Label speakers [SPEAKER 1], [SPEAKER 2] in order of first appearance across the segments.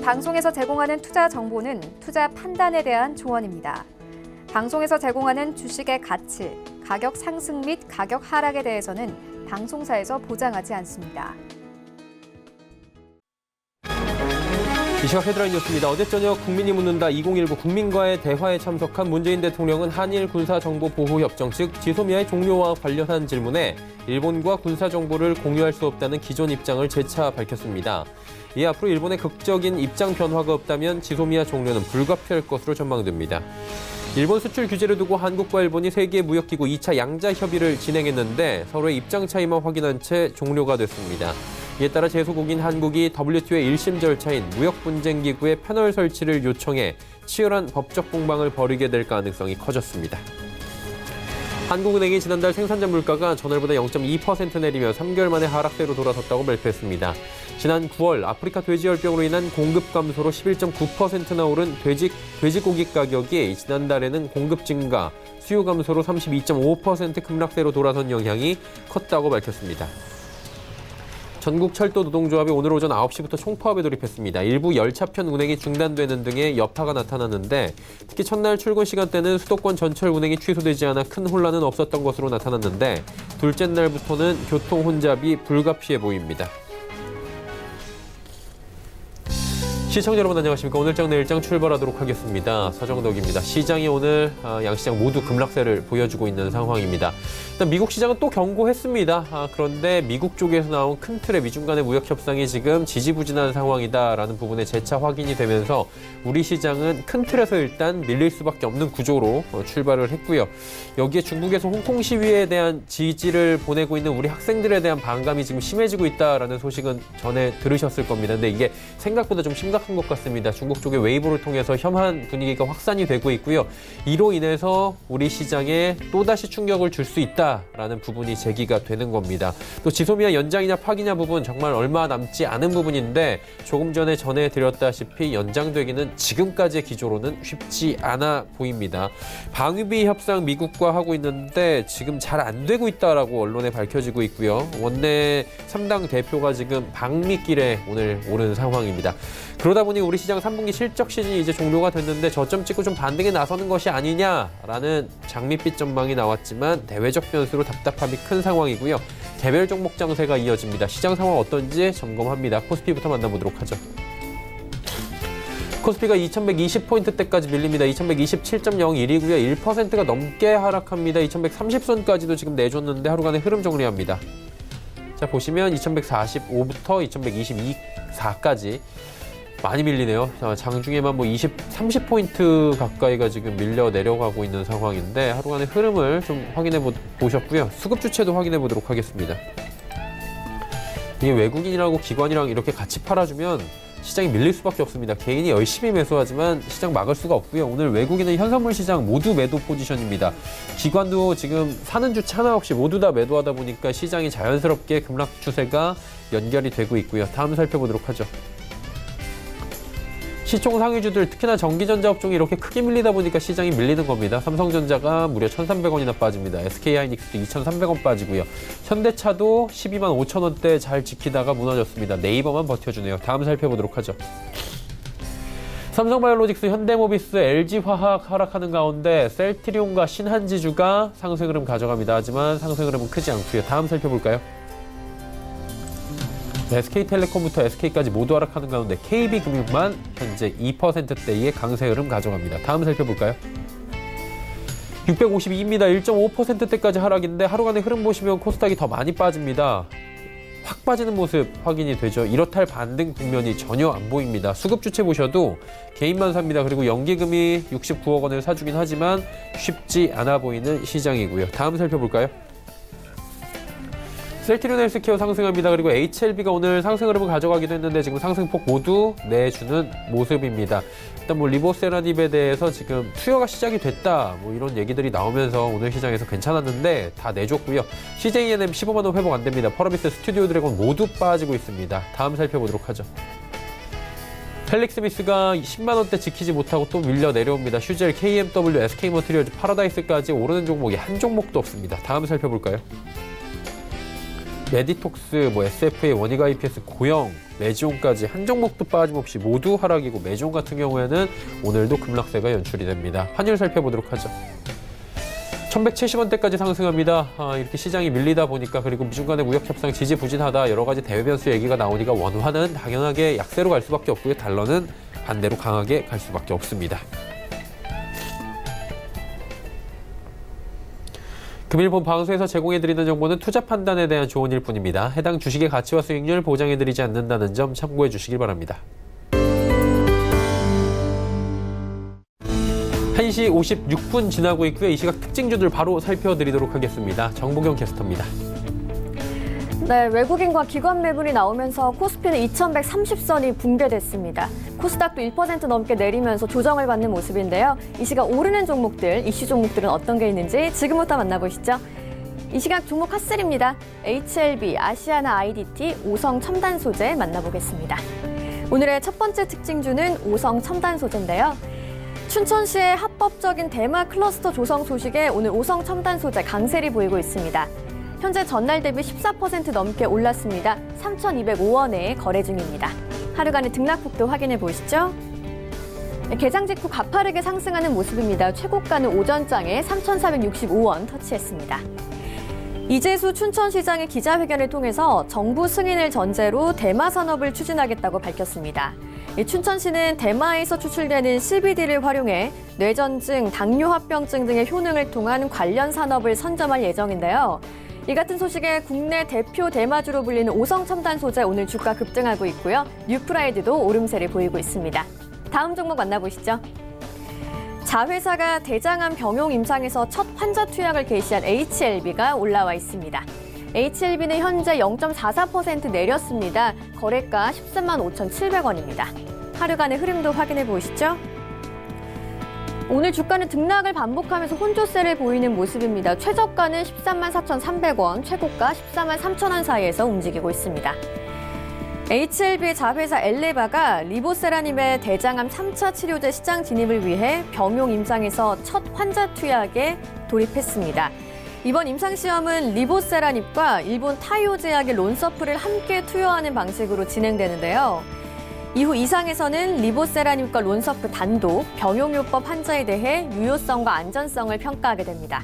[SPEAKER 1] 방송에서 제공하는 투자 정보는 투자 판단에 대한 조언입니다. 방송에서 제공하는 주식의 가치, 가격 상승 및 가격 하락에 대해서는 방송사에서 보장하지 않습니다.
[SPEAKER 2] 이 시각 헤드라인 뉴스입니다. 어제 저녁 국민이 묻는다 2019 국민과의 대화에 참석한 문재인 대통령은 한일 군사정보보호협정 즉 지소미아의 종료와 관련한 질문에 일본과 군사정보를 공유할 수 없다는 기존 입장을 재차 밝혔습니다. 이에 앞으로 일본의 극적인 입장 변화가 없다면 지소미아 종료는 불가피할 것으로 전망됩니다. 일본 수출 규제를 두고 한국과 일본이 세계무역기구 2차 양자 협의를 진행했는데 서로의 입장 차이만 확인한 채 종료가 됐습니다. 이에 따라 제소국인 한국이 WTO의 1심 절차인 무역분쟁기구의 패널 설치를 요청해 치열한 법적 공방을 벌이게 될 가능성이 커졌습니다. 한국은행이 지난달 생산자 물가가 전월보다 0.2% 내리며 3개월 만에 하락세로 돌아섰다고 발표했습니다. 지난 9월 아프리카 돼지열병으로 인한 공급 감소로 11.9%나 오른 돼지고기 가격이 지난달에는 공급 증가, 수요 감소로 32.5% 급락세로 돌아선 영향이 컸다고 밝혔습니다. 전국철도노동조합이 오늘 오전 9시부터 총파업에 돌입했습니다. 일부 열차편 운행이 중단되는 등의 여파가 나타났는데 특히 첫날 출근 시간대는 수도권 전철 운행이 취소되지 않아 큰 혼란은 없었던 것으로 나타났는데 둘째 날부터는 교통 혼잡이 불가피해 보입니다. 시청자 여러분 안녕하십니까. 오늘장 내일장 출발하도록 하겠습니다. 서정덕입니다. 시장이 오늘 양시장 모두 급락세를 보여주고 있는 상황입니다. 일단 미국 시장은 또 경고했습니다. 그런데 미국 쪽에서 나온 큰 틀의 미중 간의 무역 협상이 지금 지지부진한 상황이다라는 부분에 재차 확인이 되면서 우리 시장은 큰 틀에서 일단 밀릴 수밖에 없는 구조로 출발을 했고요. 여기에 중국에서 홍콩 시위에 대한 지지를 보내고 있는 우리 학생들에 대한 반감이 지금 심해지고 있다라는 소식은 전에 들으셨을 겁니다. 근데 이게 생각보다 좀 심각한 것 같습니다. 중국 쪽의 웨이보를 통해서 혐한 분위기가 확산이 되고 있고요. 이로 인해서 우리 시장에 또다시 충격을 줄 수 있다라는 부분이 제기가 되는 겁니다. 또 지소미아 연장이냐 파기냐 부분 정말 얼마 남지 않은 부분인데 조금 전에 전해드렸다시피 연장되기는 지금까지의 기조로는 쉽지 않아 보입니다. 방위비 협상 미국과 하고 있는데 지금 잘 안 되고 있다라고 언론에 밝혀지고 있고요. 원내 3당 대표가 지금 방미길에 오늘 오른 상황입니다. 그러다 보니 우리 시장 3분기 실적 시즌이 이제 종료가 됐는데 저점 찍고 좀 반등에 나서는 것이 아니냐라는 장밋빛 전망이 나왔지만 대외적 변수로 답답함이 큰 상황이고요. 개별 종목 장세가 이어집니다. 시장 상황 어떤지 점검합니다. 코스피부터 만나보도록 하죠. 코스피가 2120포인트대까지 밀립니다. 2127.01이고요. 1%가 넘게 하락합니다. 2130선까지도 지금 내줬는데 하루간의 흐름 정리합니다. 자, 보시면 2145부터 2124까지 많이 밀리네요. 장중에만 30포인트 가까이가 지금 밀려 내려가고 있는 상황인데 하루간의 흐름을 좀 확인해 보셨고요. 수급 주체도 확인해 보도록 하겠습니다. 이게 외국인이라고 기관이랑 이렇게 같이 팔아주면 시장이 밀릴 수밖에 없습니다. 개인이 열심히 매수하지만 시장 막을 수가 없고요. 오늘 외국인은 현선물 시장 모두 매도 포지션입니다. 기관도 지금 사는 주체 하나 없이 모두 다 매도하다 보니까 시장이 자연스럽게 급락 추세가 연결이 되고 있고요. 다음 살펴보도록 하죠. 시총 상위주들 특히나 전기전자 업종이 이렇게 크게 밀리다 보니까 시장이 밀리는 겁니다. 삼성전자가 무려 1,300원이나 빠집니다. SK하이닉스도 2,300원 빠지고요. 현대차도 12만 5천 원대 잘 지키다가 무너졌습니다. 네이버만 버텨주네요. 다음 살펴보도록 하죠. 삼성바이오로직스, 현대모비스, LG화학 하락하는 가운데 셀트리온과 신한지주가 상승 흐름 가져갑니다. 하지만 상승 흐름은 크지 않고요. 다음 살펴볼까요? SK텔레콤부터 SK까지 모두 하락하는 가운데 KB금융만 현재 2%대의 강세 흐름 가져갑니다. 다음 살펴볼까요? 652입니다. 1.5%대까지 하락인데 하루간의 흐름 보시면 코스닥이 더 많이 빠집니다. 확 빠지는 모습 확인이 되죠. 이렇다 할 반등 국면이 전혀 안 보입니다. 수급 주체 보셔도 개인만 삽니다. 그리고 연기금이 69억 원을 사주긴 하지만 쉽지 않아 보이는 시장이고요. 다음 살펴볼까요? 셀트리온 헬스케어 상승합니다. 그리고 HLB가 오늘 상승 흐름을 가져가기도 했는데 지금 상승폭 모두 내주는 모습입니다. 일단 리보세라닙에 대해서 지금 투여가 시작이 됐다 이런 얘기들이 나오면서 오늘 시장에서 괜찮았는데 다 내줬고요. CJENM 15만 원 회복 안 됩니다. 펄어비스, 스튜디오 드래곤 모두 빠지고 있습니다. 다음 살펴보도록 하죠. 펠릭스미스가 10만 원대 지키지 못하고 또 밀려 내려옵니다. 슈젤, KMW, SK머티리얼즈, 파라다이스까지 오르는 종목이 한 종목도 없습니다. 다음 살펴볼까요? 메디톡스, SFA, 원익 IPS, 고영, 메지온까지 한 종목도 빠짐없이 모두 하락이고 메지온 같은 경우에는 오늘도 급락세가 연출이 됩니다. 환율 살펴보도록 하죠. 1170원대까지 상승합니다. 이렇게 시장이 밀리다 보니까 그리고 미중 간의 무역 협상 지지부진하다 여러 가지 대외 변수 얘기가 나오니까 원화는 당연하게 약세로 갈 수밖에 없고요. 달러는 반대로 강하게 갈 수밖에 없습니다. 금일 본 방송에서 제공해드리는 정보는 투자 판단에 대한 조언일 뿐입니다. 해당 주식의 가치와 수익률 보장해드리지 않는다는 점 참고해 주시길 바랍니다. 1시 56분 지나고 있고요. 이 시각 특징주들 바로 살펴드리도록 하겠습니다. 정보경 캐스터입니다.
[SPEAKER 3] 네, 외국인과 기관 매물이 나오면서 코스피는 2130선이 붕괴됐습니다. 코스닥도 1% 넘게 내리면서 조정을 받는 모습인데요. 이 시각 오르는 종목들, 이슈 종목들은 어떤 게 있는지 지금부터 만나보시죠. 이 시각 종목 핫셀입니다. HLB, 아시아나 IDT, 오성 첨단 소재 만나보겠습니다. 오늘의 첫 번째 특징주는 오성 첨단 소재인데요. 춘천시의 합법적인 대마 클러스터 조성 소식에 오늘 오성 첨단 소재 강세를 보이고 있습니다. 현재 전날 대비 14% 넘게 올랐습니다. 3,205원에 거래 중입니다. 하루간의 등락폭도 확인해 보시죠. 개장 직후 가파르게 상승하는 모습입니다. 최고가는 오전장에 3,465원 터치했습니다. 이재수 춘천시장의 기자회견을 통해서 정부 승인을 전제로 대마 산업을 추진하겠다고 밝혔습니다. 춘천시는 대마에서 추출되는 CBD를 활용해 뇌전증, 당뇨합병증 등의 효능을 통한 관련 산업을 선점할 예정인데요. 이 같은 소식에 국내 대표 대마주로 불리는 오성첨단 소재 오늘 주가 급등하고 있고요. 뉴프라이드도 오름세를 보이고 있습니다. 다음 종목 만나보시죠. 자회사가 대장암 병용 임상에서 첫 환자 투약을 개시한 HLB가 올라와 있습니다. HLB는 현재 0.44% 내렸습니다. 거래가 13만 5,700원입니다. 하루간의 흐름도 확인해 보시죠. 오늘 주가는 등락을 반복하면서 혼조세를 보이는 모습입니다. 최저가는 13만 4,300원, 최고가 14만 3,000원 사이에서 움직이고 있습니다. HLB 자회사 엘레바가 리보세라님의 대장암 3차 치료제 시장 진입을 위해 병용 임상에서 첫 환자 투약에 돌입했습니다. 이번 임상시험은 리보세라닙과 일본 타이오 제약의 론서프를 함께 투여하는 방식으로 진행되는데요. 이후 이상에서는 리보세라닙과 론서프 단독, 병용요법 환자에 대해 유효성과 안전성을 평가하게 됩니다.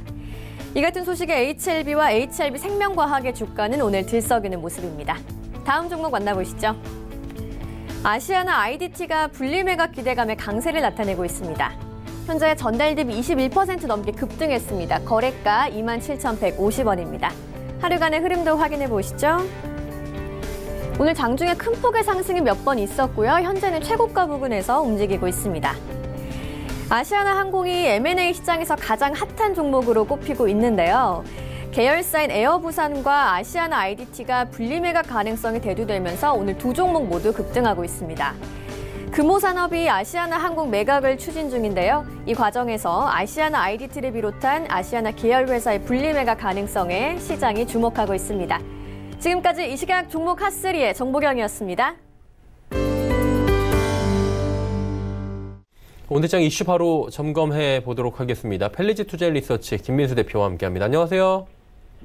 [SPEAKER 3] 이 같은 소식에 HLB와 HLB 생명과학의 주가는 오늘 들썩이는 모습입니다. 다음 종목 만나보시죠. 아시아나 IDT가 분리매각 기대감에 강세를 나타내고 있습니다. 현재 전달 대비 21% 넘게 급등했습니다. 거래가 27,150원입니다. 하루간의 흐름도 확인해 보시죠. 오늘 장중에 큰 폭의 상승이 몇 번 있었고요. 현재는 최고가 부근에서 움직이고 있습니다. 아시아나 항공이 M&A 시장에서 가장 핫한 종목으로 꼽히고 있는데요. 계열사인 에어부산과 아시아나 IDT가 분리매각 가능성이 대두되면서 오늘 두 종목 모두 급등하고 있습니다. 금호산업이 아시아나 항공 매각을 추진 중인데요. 이 과정에서 아시아나 IDT를 비롯한 아시아나 계열 회사의 분리매각 가능성에 시장이 주목하고 있습니다. 지금까지 이 시각 종목 핫3의 정보경이었습니다.
[SPEAKER 2] 오늘장 이슈 바로 점검해 보도록 하겠습니다. 펠리지 투자 리서치 김민수 대표와 함께합니다. 안녕하세요.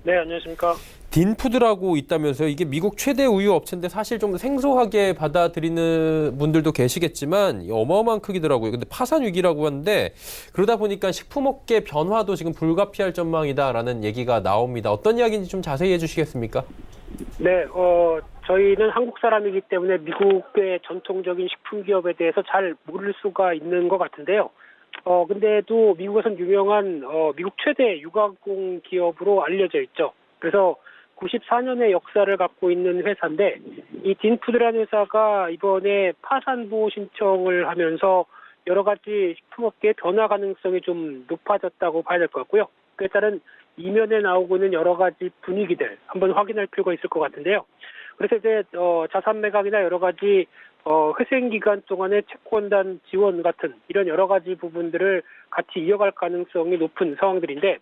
[SPEAKER 4] 네, 안녕하십니까.
[SPEAKER 2] 딘푸드라고 있다면서요. 이게 미국 최대 우유 업체인데 사실 좀 생소하게 받아들이는 분들도 계시겠지만 어마어마한 크기더라고요. 근데 파산 위기라고 하는데 그러다 보니까 식품업계 변화도 지금 불가피할 전망이다라는 얘기가 나옵니다. 어떤 이야기인지 좀 자세히 해주시겠습니까?
[SPEAKER 4] 네, 저희는 한국 사람이기 때문에 미국의 전통적인 식품 기업에 대해서 잘 모를 수가 있는 것 같은데요. 근데도 미국에선 유명한 미국 최대 유가공 기업으로 알려져 있죠. 그래서 94년의 역사를 갖고 있는 회사인데 이 딘푸드라는 회사가 이번에 파산 보호 신청을 하면서 여러 가지 식품업계의 변화 가능성이 좀 높아졌다고 봐야 될 것 같고요. 그에 따른 이면에 나오고 있는 여러 가지 분위기들 한번 확인할 필요가 있을 것 같은데요. 그래서 이제 자산 매각이나 여러 가지 회생 기간 동안의 채권단 지원 같은 이런 여러 가지 부분들을 같이 이어갈 가능성이 높은 상황들인데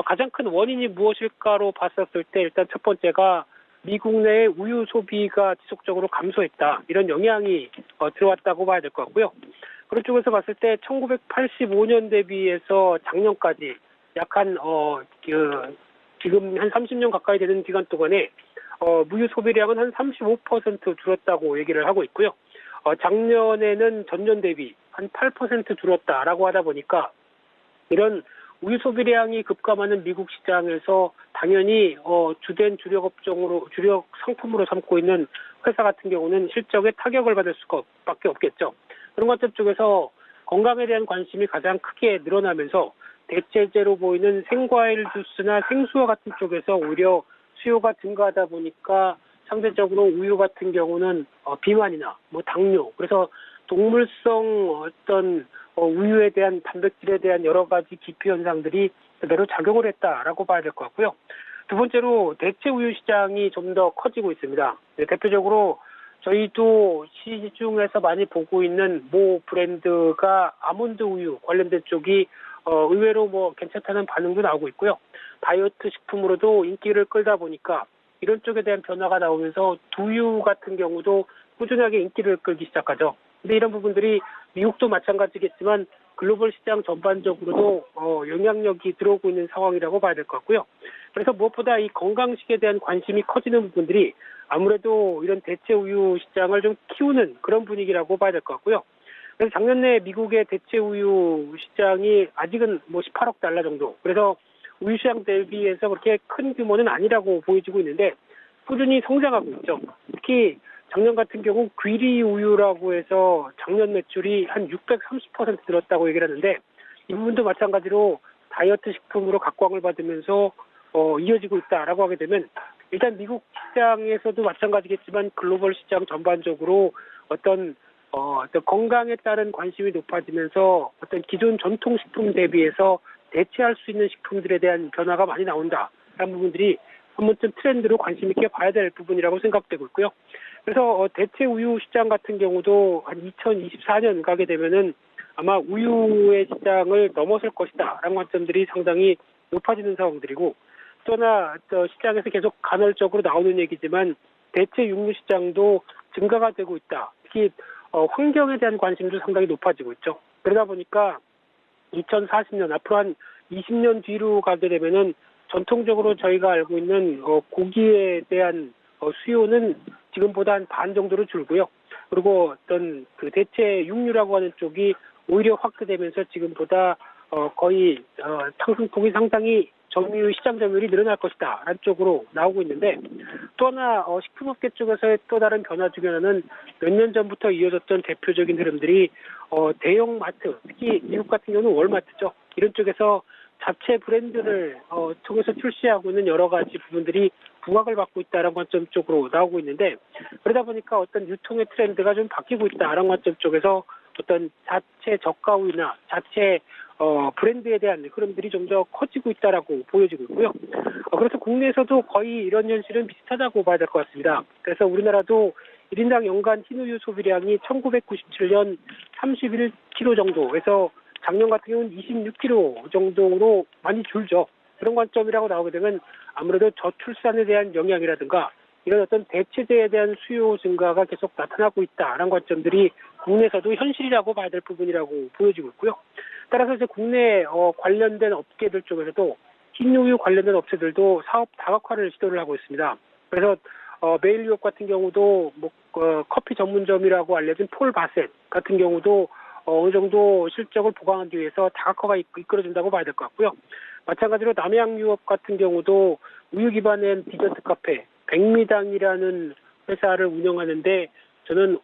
[SPEAKER 4] 가장 큰 원인이 무엇일까로 봤었을 때 일단 첫 번째가 미국 내의 우유 소비가 지속적으로 감소했다. 이런 영향이 들어왔다고 봐야 될 것 같고요. 그런 쪽에서 봤을 때 1985년 대비해서 작년까지 약 지금 한 30년 가까이 되는 기간 동안에 무유 소비량은 한 35% 줄었다고 얘기를 하고 있고요. 작년에는 전년 대비 한 8% 줄었다라고 하다 보니까 이런 우유 소비량이 급감하는 미국 시장에서 당연히 주된 주력 상품으로 삼고 있는 회사 같은 경우는 실적에 타격을 받을 수밖에 없겠죠. 그런 것들 쪽에서 건강에 대한 관심이 가장 크게 늘어나면서 대체제로 보이는 생과일 주스나 생수와 같은 쪽에서 오히려 수요가 증가하다 보니까 상대적으로 우유 같은 경우는 비만이나 당뇨, 그래서 동물성 어떤 우유에 대한 단백질에 대한 여러 가지 기피 현상들이 그대로 작용을 했다라고 봐야 될 것 같고요. 두 번째로 대체 우유 시장이 좀 더 커지고 있습니다. 대표적으로 저희도 시중에서 많이 보고 있는 모 브랜드가 아몬드 우유 관련된 쪽이 의외로 괜찮다는 반응도 나오고 있고요. 다이어트 식품으로도 인기를 끌다 보니까 이런 쪽에 대한 변화가 나오면서 두유 같은 경우도 꾸준하게 인기를 끌기 시작하죠. 근데 이런 부분들이 미국도 마찬가지겠지만 글로벌 시장 전반적으로도 영향력이 들어오고 있는 상황이라고 봐야 될 것 같고요. 그래서 무엇보다 이 건강식에 대한 관심이 커지는 부분들이 아무래도 이런 대체 우유 시장을 좀 키우는 그런 분위기라고 봐야 될 것 같고요. 그래서 작년에 미국의 대체 우유 시장이 아직은 18억 달러 정도. 그래서 우유 시장 대비해서 그렇게 큰 규모는 아니라고 보여지고 있는데 꾸준히 성장하고 있죠. 특히 작년 같은 경우 귀리 우유라고 해서 작년 매출이 한 630% 늘었다고 얘기를 하는데 이 부분도 마찬가지로 다이어트 식품으로 각광을 받으면서 이어지고 있다라고 하게 되면 일단 미국 시장에서도 마찬가지겠지만 글로벌 시장 전반적으로 어떤 건강에 따른 관심이 높아지면서 어떤 기존 전통 식품 대비해서 대체할 수 있는 식품들에 대한 변화가 많이 나온다라는 부분들이 한 번쯤 트렌드로 관심 있게 봐야 될 부분이라고 생각되고 있고요. 그래서 대체 우유 시장 같은 경우도 한 2024년 가게 되면은 아마 우유의 시장을 넘어설 것이다라는 관점들이 상당히 높아지는 상황들이고 또 하나 시장에서 계속 간헐적으로 나오는 얘기지만 대체 육류 시장도 증가가 되고 있다. 특히 환경에 대한 관심도 상당히 높아지고 있죠. 그러다 보니까 2040년 앞으로 한 20년 뒤로 가게 되면은 전통적으로 저희가 알고 있는 고기에 대한 수요는 지금보다 한 반 정도로 줄고요. 그리고 어떤 그 대체 육류라고 하는 쪽이 오히려 확대되면서 지금보다 거의 상승폭이 상당히 시장 점유율이 늘어날 것이다 라는 쪽으로 나오고 있는데 또 하나 식품업계 쪽에서의 또 다른 변화 중에 하나는 몇 년 전부터 이어졌던 대표적인 흐름들이 대형 마트, 특히 미국 같은 경우는 월마트죠. 이런 쪽에서 자체 브랜드를 통해서 출시하고 있는 여러 가지 부분들이 부각을 받고 있다는 관점 쪽으로 나오고 있는데 그러다 보니까 어떤 유통의 트렌드가 좀 바뀌고 있다는 관점 쪽에서 어떤 자체 저가 우유나 자체 브랜드에 대한 흐름들이 좀 더 커지고 있다라고 보여지고 있고요. 그래서 국내에서도 거의 이런 현실은 비슷하다고 봐야 될 것 같습니다. 그래서 우리나라도 1인당 연간 흰우유 소비량이 1997년 31kg 정도에서 작년 같은 경우는 26kg 정도로 많이 줄죠. 그런 관점이라고 나오게 되면 아무래도 저출산에 대한 영향이라든가 이런 어떤 대체제에 대한 수요 증가가 계속 나타나고 있다라는 관점들이 국내에서도 현실이라고 봐야 될 부분이라고 보여지고 있고요. 따라서 이제 국내 관련된 업계들 쪽에서도 흰우유 관련된 업체들도 사업 다각화를 시도를 하고 있습니다. 그래서 메일유업 같은 경우도 커피 전문점이라고 알려진 폴 바셋 같은 경우도 어느 정도 실적을 보강하기 위해서 다각화가 이끌어진다고 봐야 될 것 같고요. 마찬가지로 남양유업 같은 경우도 우유 기반의 디저트 카페 백미당이라는 회사를 운영하는데 저는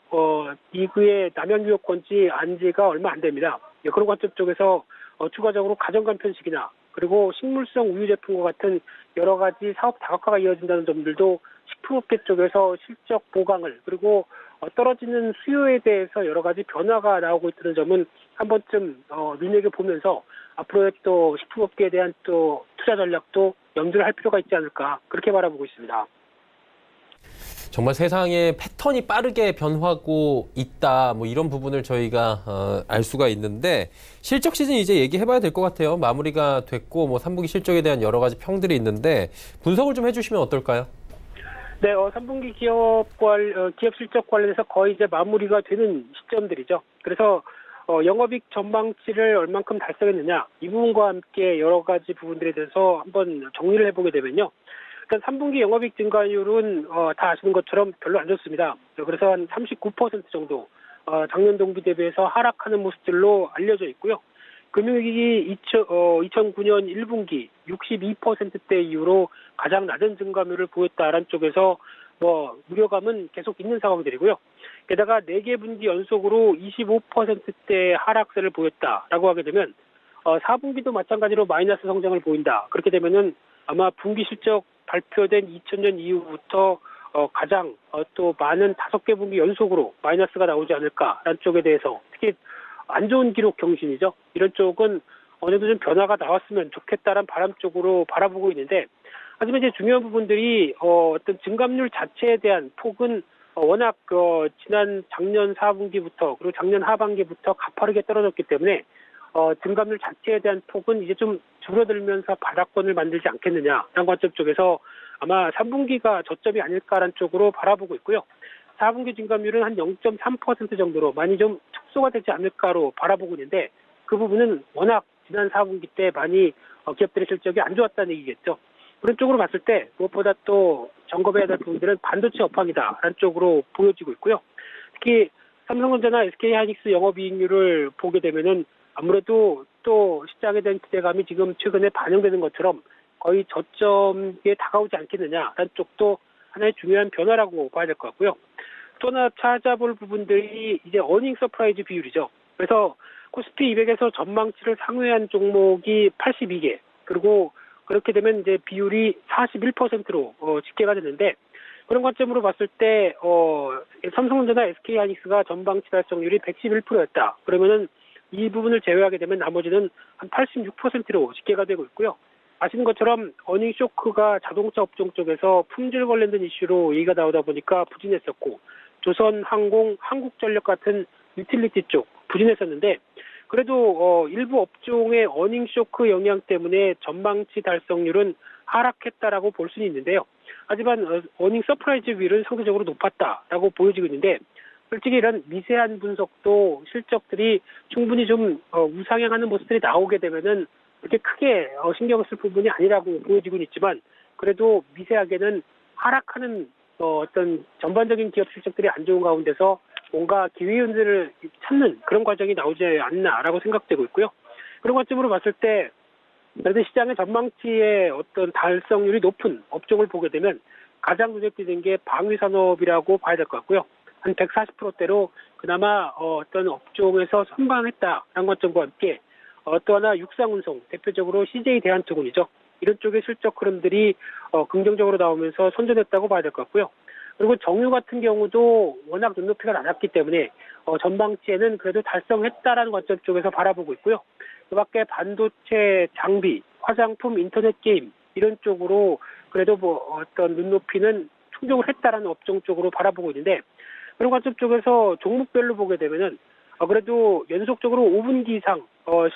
[SPEAKER 4] 이그의 남양유업 건지 안 지가 얼마 안 됩니다. 그런 관점 쪽에서 추가적으로 가정간편식이나 그리고 식물성 우유 제품과 같은 여러 가지 사업 다각화가 이어진다는 점들도 식품업계 쪽에서 실적 보강을 그리고 떨어지는 수요에 대해서 여러 가지 변화가 나오고 있다는 점은 한 번쯤 눈여겨보면서 앞으로의 또 식품업계에 대한 또 투자 전략도 염두를 할 필요가 있지 않을까 그렇게 바라보고 있습니다.
[SPEAKER 2] 정말 세상의 패턴이 빠르게 변하고 있다. 이런 부분을 저희가 알 수가 있는데 실적 시즌 이제 얘기해봐야 될 것 같아요. 마무리가 됐고 3분기 실적에 대한 여러 가지 평들이 있는데 분석을 좀 해주시면 어떨까요?
[SPEAKER 4] 네, 3분기 기업 실적 관련해서 거의 이제 마무리가 되는 시점들이죠. 그래서 영업이익 전망치를 얼만큼 달성했느냐 이 부분과 함께 여러 가지 부분들에 대해서 한번 정리를 해보게 되면요. 일단 3분기 영업이익 증가율은 다 아시는 것처럼 별로 안 좋습니다. 그래서 한 39% 정도 작년 동기 대비해서 하락하는 모습들로 알려져 있고요. 금융위기 2009년 1분기 62%대 이후로 가장 낮은 증감률을 보였다라는 쪽에서 우려감은 계속 있는 상황들이고요. 게다가 4개 분기 연속으로 25%대 하락세를 보였다라고 하게 되면 4분기도 마찬가지로 마이너스 성장을 보인다. 그렇게 되면은 아마 분기 실적 발표된 2000년 이후부터 가장 또 많은 5개 분기 연속으로 마이너스가 나오지 않을까라는 쪽에 대해서 특히 안 좋은 기록 경신이죠. 이런 쪽은 어느 정도 좀 변화가 나왔으면 좋겠다라는 바람 쪽으로 바라보고 있는데, 하지만 이제 중요한 부분들이 어떤 증감률 자체에 대한 폭은 워낙 지난 작년 4분기부터 그리고 작년 하반기부터 가파르게 떨어졌기 때문에 증감률 자체에 대한 폭은 이제 좀 줄어들면서 바닥권을 만들지 않겠느냐라는 관점 쪽에서 아마 3분기가 저점이 아닐까라는 쪽으로 바라보고 있고요. 4분기 증감률은 한 0.3% 정도로 많이 좀 축소가 되지 않을까로 바라보고 있는데, 그 부분은 워낙 지난 4분기 때 많이 기업들의 실적이 안 좋았다는 얘기겠죠. 그런 쪽으로 봤을 때 무엇보다 또 점검해야 될 부분들은 반도체 업황이다라는 쪽으로 보여지고 있고요. 특히 삼성전자나 SK하이닉스 영업이익률을 보게 되면은 아무래도 또 시장에 대한 기대감이 지금 최근에 반영되는 것처럼 거의 저점에 다가오지 않겠느냐라는 쪽도 하나의 중요한 변화라고 봐야 될 것 같고요. 또 하나 찾아볼 부분들이 이제 어닝 서프라이즈 비율이죠. 그래서 코스피 200에서 전망치를 상회한 종목이 82개, 그리고 그렇게 되면 이제 비율이 41%로 집계가 되는데, 그런 관점으로 봤을 때 삼성전자나 SK하이닉스가 전망치 달성률이 111%였다. 그러면은 이 부분을 제외하게 되면 나머지는 한 86%로 집계가 되고 있고요. 아시는 것처럼 어닝 쇼크가 자동차 업종 쪽에서 품질 관련된 이슈로 얘기가 나오다 보니까 부진했었고, 조선항공, 한국전력 같은 유틸리티 쪽 부진했었는데, 그래도 일부 업종의 어닝 쇼크 영향 때문에 전망치 달성률은 하락했다라고 볼 수는 있는데요. 하지만 어닝 서프라이즈 비율은 상대적으로 높았다라고 보여지고 있는데, 솔직히 이런 미세한 분석도 실적들이 충분히 좀 우상향하는 모습들이 나오게 되면은 그렇게 크게 신경 쓸 부분이 아니라고 보여지고는 있지만, 그래도 미세하게는 하락하는 어떤 전반적인 기업 실적들이 안 좋은 가운데서 뭔가 기회윤들을 찾는 그런 과정이 나오지 않나라고 생각되고 있고요. 그런 관점으로 봤을 때 그래도 시장의 전망치의 어떤 달성률이 높은 업종을 보게 되면 가장 눈에 띄는 게 방위산업이라고 봐야 될 것 같고요. 한 140%대로 그나마 어떤 업종에서 선방했다라는 관점과 함께 또 하나 육상운송, 대표적으로 CJ 대한투군이죠. 이런 쪽의 실적 흐름들이 긍정적으로 나오면서 선전했다고 봐야 될 것 같고요. 그리고 정유 같은 경우도 워낙 눈높이가 낮았기 때문에 전망치에는 그래도 달성했다라는 관점 쪽에서 바라보고 있고요. 그밖에 반도체, 장비, 화장품, 인터넷 게임 이런 쪽으로 그래도 어떤 눈높이는 충족을 했다라는 업종 쪽으로 바라보고 있는데, 그런 관점 쪽에서 종목별로 보게 되면은 그래도 연속적으로 5분기 이상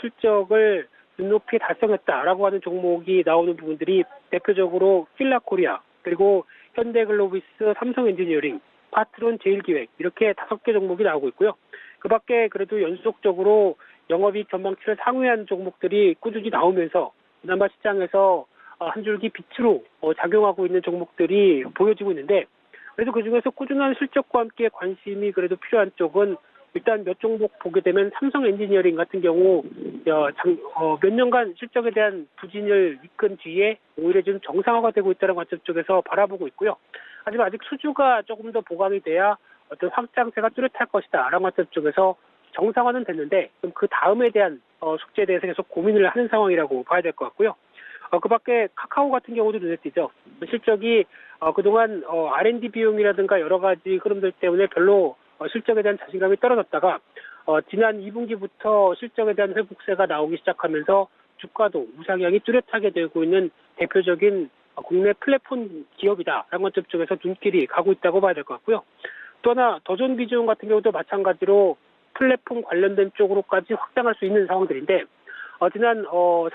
[SPEAKER 4] 실적을 눈높이에 달성했다라고 하는 종목이 나오는 부분들이 대표적으로 필라코리아, 그리고 현대글로비스, 삼성엔지니어링, 파트론, 제일기획 이렇게 5개 종목이 나오고 있고요. 그밖에 그래도 연속적으로 영업이익 전망치를 상회한 종목들이 꾸준히 나오면서 그나마 시장에서 한 줄기 빛으로 작용하고 있는 종목들이 보여지고 있는데, 그래도 그중에서 꾸준한 실적과 함께 관심이 그래도 필요한 쪽은 일단 몇 종목 보게 되면 삼성 엔지니어링 같은 경우 몇 년간 실적에 대한 부진을 이끈 뒤에 오히려 좀 정상화가 되고 있다는 관점 쪽에서 바라보고 있고요. 하지만 아직 수주가 조금 더 보강이 돼야 어떤 확장세가 뚜렷할 것이다 라는 관점 쪽에서 정상화는 됐는데, 그럼 그 다음에 대한 숙제에 대해서 계속 고민을 하는 상황이라고 봐야 될 것 같고요. 그 밖에 카카오 같은 경우도 눈에 띄죠. 실적이 그동안 R&D 비용이라든가 여러 가지 흐름들 때문에 별로 실적에 대한 자신감이 떨어졌다가 지난 2분기부터 실적에 대한 회복세가 나오기 시작하면서 주가도 우상향이 뚜렷하게 되고 있는 대표적인 국내 플랫폼 기업이다라는 관점 쪽에서 눈길이 가고 있다고 봐야 될 것 같고요. 또 하나 더존 비즈온 같은 경우도 마찬가지로 플랫폼 관련된 쪽으로까지 확장할 수 있는 상황들인데, 지난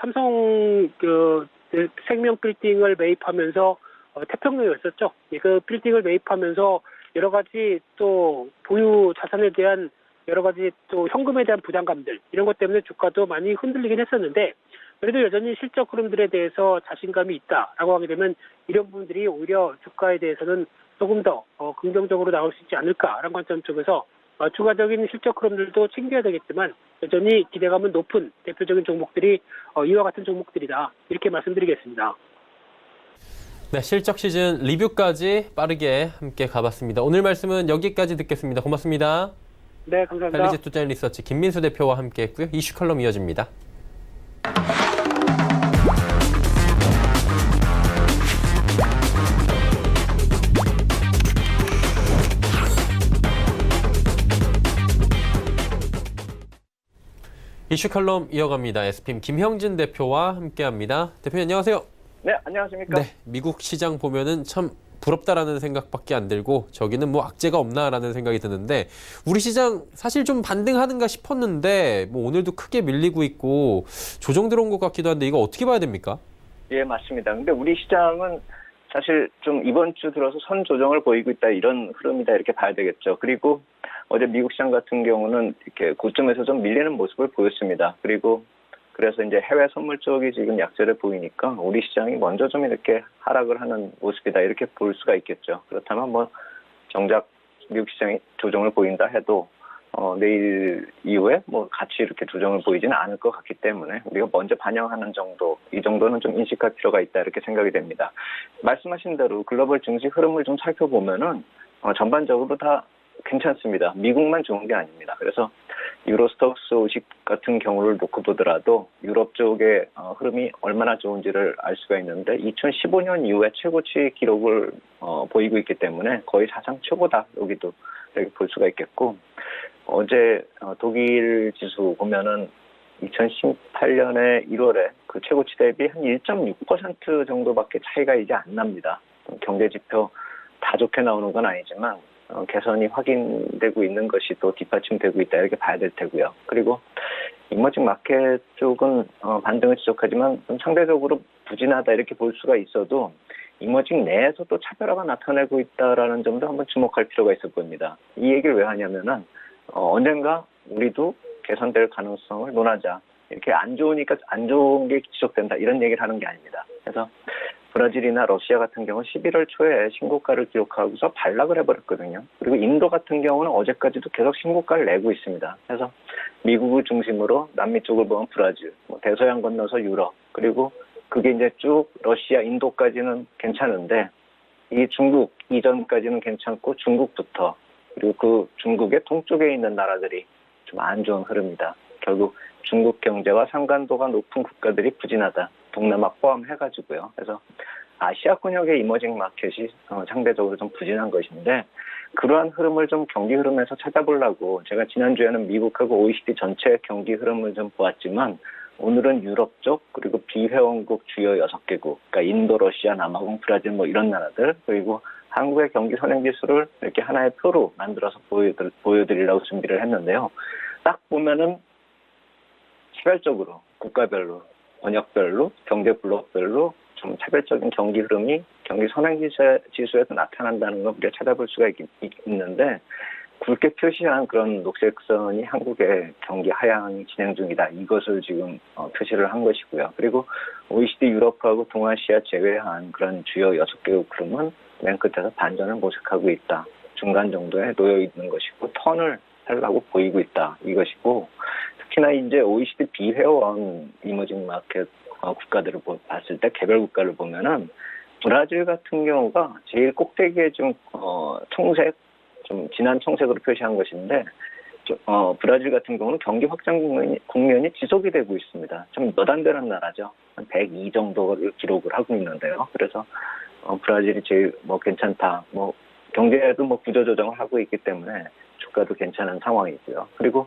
[SPEAKER 4] 삼성 생명 빌딩을 매입하면서 태평로였었죠. 그 빌딩을 매입하면서 여러 가지 또 보유 자산에 대한 여러 가지 또 현금에 대한 부담감들 이런 것 때문에 주가도 많이 흔들리긴 했었는데, 그래도 여전히 실적 흐름들에 대해서 자신감이 있다라고 하게 되면 이런 부분들이 오히려 주가에 대해서는 조금 더 긍정적으로 나올 수 있지 않을까라는 관점 쪽에서 추가적인 실적 흐름들도 챙겨야 되겠지만 여전히 기대감은 높은 대표적인 종목들이 이와 같은 종목들이다. 이렇게 말씀드리겠습니다.
[SPEAKER 2] 네, 실적 시즌 리뷰까지 빠르게 함께 가봤습니다. 오늘 말씀은 여기까지 듣겠습니다. 고맙습니다.
[SPEAKER 4] 네, 감사합니다.
[SPEAKER 2] 헬리지 투자 리서치 김민수 대표와 함께했고요. 이슈 컬럼 이어집니다. 이슈 컬럼 이어갑니다. SPM 김형진 대표와 함께합니다. 대표님 안녕하세요.
[SPEAKER 5] 네, 안녕하십니까.
[SPEAKER 2] 네, 미국 시장 보면은 참 부럽다라는 생각밖에 안 들고 저기는 뭐 악재가 없나라는 생각이 드는데 우리 시장 사실 좀 반등하는가 싶었는데 뭐 오늘도 크게 밀리고 있고 조정 들어온 것 같기도 한데 이거 어떻게 봐야 됩니까?
[SPEAKER 5] 예, 맞습니다. 근데 우리 시장은 사실 좀 이번 주 들어서 선 조정을 보이고 있다 이런 흐름이다 이렇게 봐야 되겠죠. 그리고 어제 미국 시장 같은 경우는 이렇게 고점에서 좀 밀리는 모습을 보였습니다. 그리고 그래서 이제 해외 선물 쪽이 지금 약세를 보이니까 우리 시장이 먼저 좀 이렇게 하락을 하는 모습이다 이렇게 볼 수가 있겠죠. 그렇다면 뭐 정작 미국 시장이 조정을 보인다 해도 내일 이후에 뭐 같이 이렇게 조정을 보이지는 않을 것 같기 때문에 우리가 먼저 반영하는 정도, 이 정도는 좀 인식할 필요가 있다 이렇게 생각이 됩니다. 말씀하신 대로 글로벌 증시 흐름을 좀 살펴보면은 전반적으로 다 괜찮습니다. 미국만 좋은 게 아닙니다. 그래서 유로스톡스 50 같은 경우를 놓고 보더라도 유럽 쪽의 흐름이 얼마나 좋은지를 알 수가 있는데 2015년 이후에 최고치 기록을 보이고 있기 때문에 거의 사상 최고다 여기도 이렇게 볼 수가 있겠고 어제 독일 지수 보면은 2018년에 1월에 그 최고치 대비 한 1.6% 정도밖에 차이가 이제 안 납니다. 경제 지표 다 좋게 나오는 건 아니지만 개선이 확인되고 있는 것이 또 뒷받침되고 있다 이렇게 봐야 될 테고요. 그리고 이머징 마켓 쪽은 반등을 지속하지만 좀 상대적으로 부진하다 이렇게 볼 수가 있어도 이머징 내에서 또 차별화가 나타내고 있다라는 점도 한번 주목할 필요가 있어 보입니다. 이 얘기를 왜 하냐면은 언젠가 우리도 개선될 가능성을 논하자. 이렇게 안 좋으니까 안 좋은 게 지속된다 이런 얘기를 하는 게 아닙니다. 그래서 브라질이나 러시아 같은 경우는 11월 초에 신고가를 기록하고서 반락을 해버렸거든요. 그리고 인도 같은 경우는 어제까지도 계속 신고가를 내고 있습니다. 그래서 미국을 중심으로 남미 쪽을 보면 브라질, 대서양 건너서 유럽, 그리고 그게 이제 쭉 러시아, 인도까지는 괜찮은데 이 중국 이전까지는 괜찮고 중국부터 그리고 그 중국의 동쪽에 있는 나라들이 좀 안 좋은 흐름이다. 결국 중국 경제와 상관도가 높은 국가들이 부진하다. 동남아 포함해가지고요. 그래서 아시아 권역의 이머징 마켓이 상대적으로 좀 부진한 것인데 그러한 흐름을 좀 경기 흐름에서 찾아보려고 제가 지난주에는 미국하고 OECD 전체 경기 흐름을 좀 보았지만 오늘은 유럽 쪽 그리고 비회원국 주요 6개국 그러니까 인도, 러시아, 남아공, 브라질 뭐 이런 나라들 그리고 한국의 경기 선행지수를 이렇게 하나의 표로 만들어서 보여드리려고 준비를 했는데요. 딱 보면은 차별적으로 국가별로 번역별로 경제 블록별로 좀 차별적인 경기 흐름이 경기 선행지수에서 나타난다는 걸 우리가 찾아볼 수가 있는데 굵게 표시한 그런 녹색선이 한국의 경기 하향이 진행 중이다. 이것을 지금 표시를 한 것이고요. 그리고 OECD 유럽하고 동아시아 제외한 그런 주요 6개국 흐름은 맨 끝에서 반전을 모색하고 있다. 중간 정도에 놓여 있는 것이고 턴을 하려고 보이고 있다. 이것이고 특히나 이제 OECD 비회원 이머징 마켓 국가들을 봤을 때 개별 국가를 보면은 브라질 같은 경우가 제일 꼭대기에 좀 청색 좀 진한 청색으로 표시한 것인데 브라질 같은 경우는 경기 확장 국면이 지속이 되고 있습니다. 좀 몇 안 되는 나라죠. 한 102 정도를 기록을 하고 있는데요. 그래서 브라질이 제일 뭐 괜찮다. 뭐 경제에도 뭐 구조 조정을 하고 있기 때문에 주가도 괜찮은 상황이고요. 그리고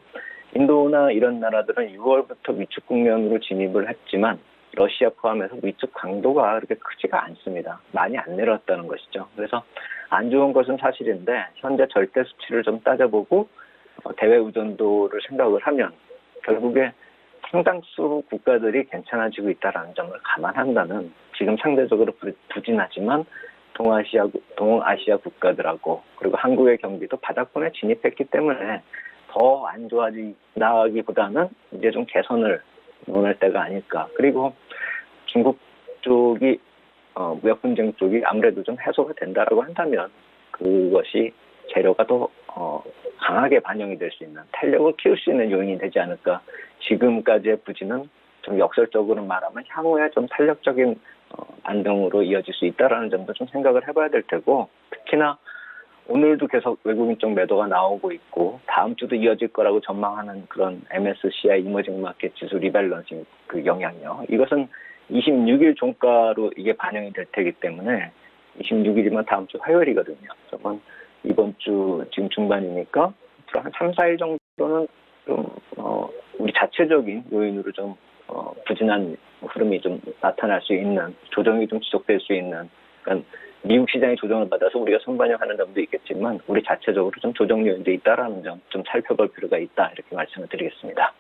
[SPEAKER 5] 인도나 이런 나라들은 6월부터 위축 국면으로 진입을 했지만 러시아 포함해서 위축 강도가 그렇게 크지가 않습니다. 많이 안 내려왔다는 것이죠. 그래서 안 좋은 것은 사실인데 현재 절대 수치를 좀 따져보고 대외 의존도를 생각을 하면 결국에 상당수 국가들이 괜찮아지고 있다는 점을 감안한다면 지금 상대적으로 부진하지만 동아시아 국가들하고 그리고 한국의 경기도 바닥권에 진입했기 때문에 더 안 좋아진다기보다는 이제 좀 개선을 논할 때가 아닐까. 그리고 중국 쪽이 무역 분쟁 쪽이 아무래도 좀 해소가 된다라고 한다면 그것이 재료가 더 강하게 반영이 될 수 있는 탄력을 키울 수 있는 요인이 되지 않을까. 지금까지의 부진은 좀 역설적으로 말하면 향후에 좀 탄력적인 반등으로 이어질 수 있다라는 점도 좀 생각을 해봐야 될 테고, 특히나 오늘도 계속 외국인 쪽 매도가 나오고 있고 다음 주도 이어질 거라고 전망하는 그런 MSCI 이머징 마켓 지수 리밸런싱 그 영향력, 이것은 26일 종가로 이게 반영이 될 테기 때문에 26일이면 다음 주 화요일이거든요. 그러면 이번 주 지금 중반이니까 한 3, 4일 정도는 좀 우리 자체적인 요인으로 좀 부진한 흐름이 좀 나타날 수 있는, 조정이 좀 지속될 수 있는, 그러니까 미국 시장이 조정을 받아서 우리가 선반영하는 점도 있겠지만 우리 자체적으로 좀 조정 요인도 있다라는 점 좀 살펴볼 필요가 있다, 이렇게 말씀을 드리겠습니다.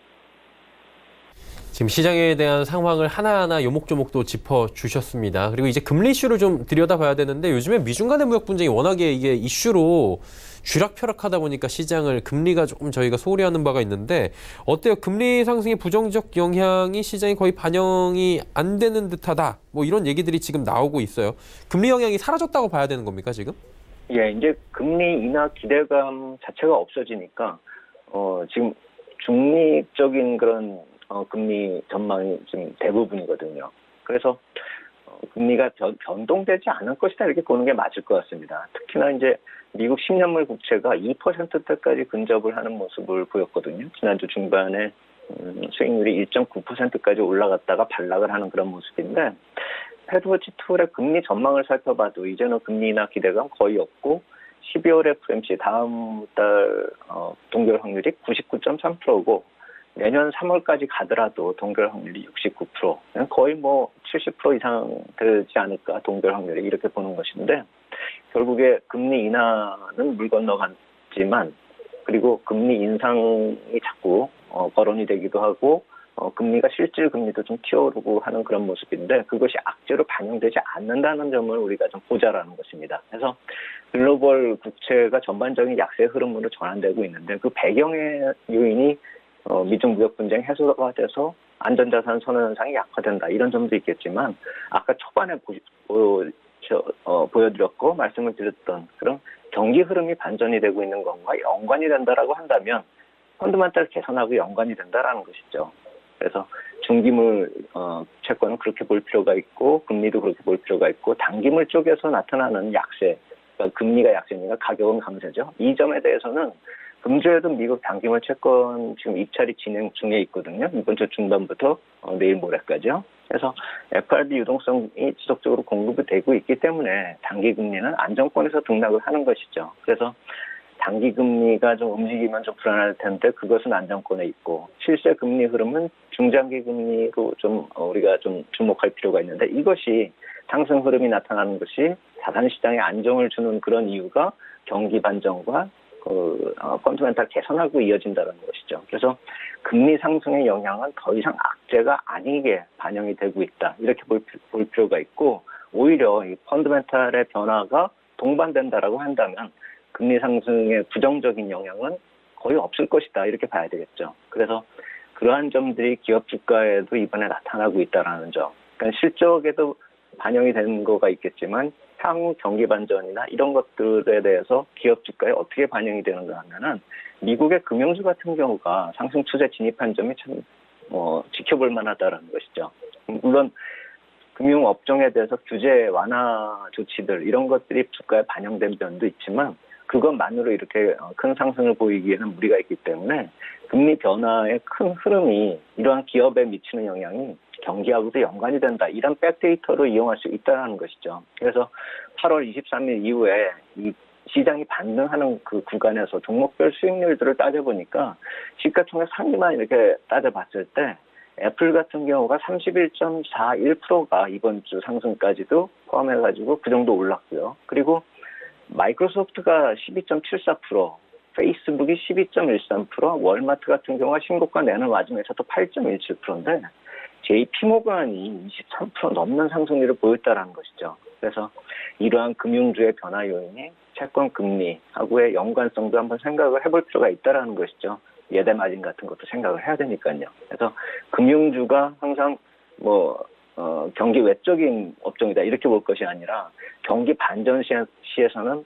[SPEAKER 2] 지금 시장에 대한 상황을 하나하나 요목조목도 짚어주셨습니다. 그리고 이제 금리 이슈를 좀 들여다봐야 되는데, 요즘에 미중 간의 무역 분쟁이 워낙에 이게 이슈로 쥐락펴락하다 보니까 시장을, 금리가 조금 저희가 소홀히 하는 바가 있는데, 어때요? 금리 상승의 부정적 영향이 시장에 거의 반영이 안 되는 듯하다, 뭐 이런 얘기들이 지금 나오고 있어요. 금리 영향이 사라졌다고 봐야 되는 겁니까, 지금?
[SPEAKER 5] 예, 이제 금리 인하 기대감 자체가 없어지니까 지금 중립적인 그런 금리 전망이 지금 대부분이거든요. 그래서 금리가 변동되지 않을 것이다, 이렇게 보는 게 맞을 것 같습니다. 특히나 이제 미국 10년물 국채가 2%대까지 근접을 하는 모습을 보였거든요. 지난주 중반에 수익률이 1.9%까지 올라갔다가 반락을 하는 그런 모습인데, 패드워치 툴의 금리 전망을 살펴봐도 이제는 금리 인하 기대감 거의 없고, 12월 FOMC 다음 달 동결 확률이 99.3%고 내년 3월까지 가더라도 동결 확률이 69%, 거의 뭐 70% 이상 되지 않을까, 동결 확률이, 이렇게 보는 것인데, 결국에 금리 인하는 물 건너갔지만, 그리고 금리 인상이 자꾸 거론이 되기도 하고 금리가 실질 금리도 좀 튀어오르고 하는 그런 모습인데, 그것이 악재로 반영되지 않는다는 점을 우리가 좀 보자라는 것입니다. 그래서 글로벌 국채가 전반적인 약세 흐름으로 전환되고 있는데, 그 배경의 요인이 미중 무역 분쟁 해소가 돼서 안전자산 선호 현상이 약화된다, 이런 점도 있겠지만, 아까 초반에 보여드렸고 말씀을 드렸던 그런 경기 흐름이 반전이 되고 있는 것과 연관이 된다라고 한다면 펀드멘탈 개선하고 연관이 된다라는 것이죠. 그래서 중기물 채권은 그렇게 볼 필요가 있고, 금리도 그렇게 볼 필요가 있고, 단기물 쪽에서 나타나는 약세, 그러니까 금리가 약세니까 가격은 강세죠. 이 점에 대해서는 금주에도 미국 단기물 채권 지금 입찰이 진행 중에 있거든요. 이번 주 중반부터 내일 모레까지요. 그래서 FRB 유동성이 지속적으로 공급이 되고 있기 때문에 단기 금리는 안정권에서 등락을 하는 것이죠. 그래서 단기 금리가 좀 움직이면 좀 불안할 텐데, 그것은 안정권에 있고, 실제 금리 흐름은 중장기 금리로 좀 우리가 좀 주목할 필요가 있는데, 이것이 상승 흐름이 나타나는 것이 자산 시장에 안정을 주는 그런 이유가 경기 반전과 펀드멘탈 개선하고 이어진다는 것이죠. 그래서 금리 상승의 영향은 더 이상 악재가 아니게 반영이 되고 있다, 이렇게 볼 필요가 있고, 오히려 이 펀드멘탈의 변화가 동반된다라고 한다면 금리 상승의 부정적인 영향은 거의 없을 것이다, 이렇게 봐야 되겠죠. 그래서 그러한 점들이 기업 주가에도 이번에 나타나고 있다는 점, 그러니까 실적에도 반영이 되는 거가 있겠지만 향후 경기 반전이나 이런 것들에 대해서 기업 주가에 어떻게 반영이 되는가 하면은, 미국의 금융주 같은 경우가 상승 추세 진입한 점이 참 지켜볼 만하다라는 것이죠. 물론 금융업종에 대해서 규제 완화 조치들, 이런 것들이 주가에 반영된 면도 있지만, 그것만으로 이렇게 큰 상승을 보이기에는 무리가 있기 때문에 금리 변화의 큰 흐름이 이러한 기업에 미치는 영향이 경기하고도 연관이 된다, 이런 백데이터로 이용할 수 있다는 것이죠. 그래서 8월 23일 이후에 이 시장이 반등하는 그 구간에서 종목별 수익률들을 따져보니까 시가총액 상위만 이렇게 따져봤을 때 애플 같은 경우가 31.41%가 이번 주 상승까지도 포함해가지고 그 정도 올랐고요. 그리고 마이크로소프트가 12.74%, 페이스북이 12.13%, 월마트 같은 경우가 신고가 내는 와중에서도 8.17%인데 JP모건이 23% 넘는 상승률을 보였다는 것이죠. 그래서 이러한 금융주의 변화 요인이 채권 금리하고의 연관성도 한번 생각을 해볼 필요가 있다는 것이죠. 예대 마진 같은 것도 생각을 해야 되니까요. 그래서 금융주가 항상 경기 외적인 업종이다 이렇게 볼 것이 아니라 경기 반전 시에서는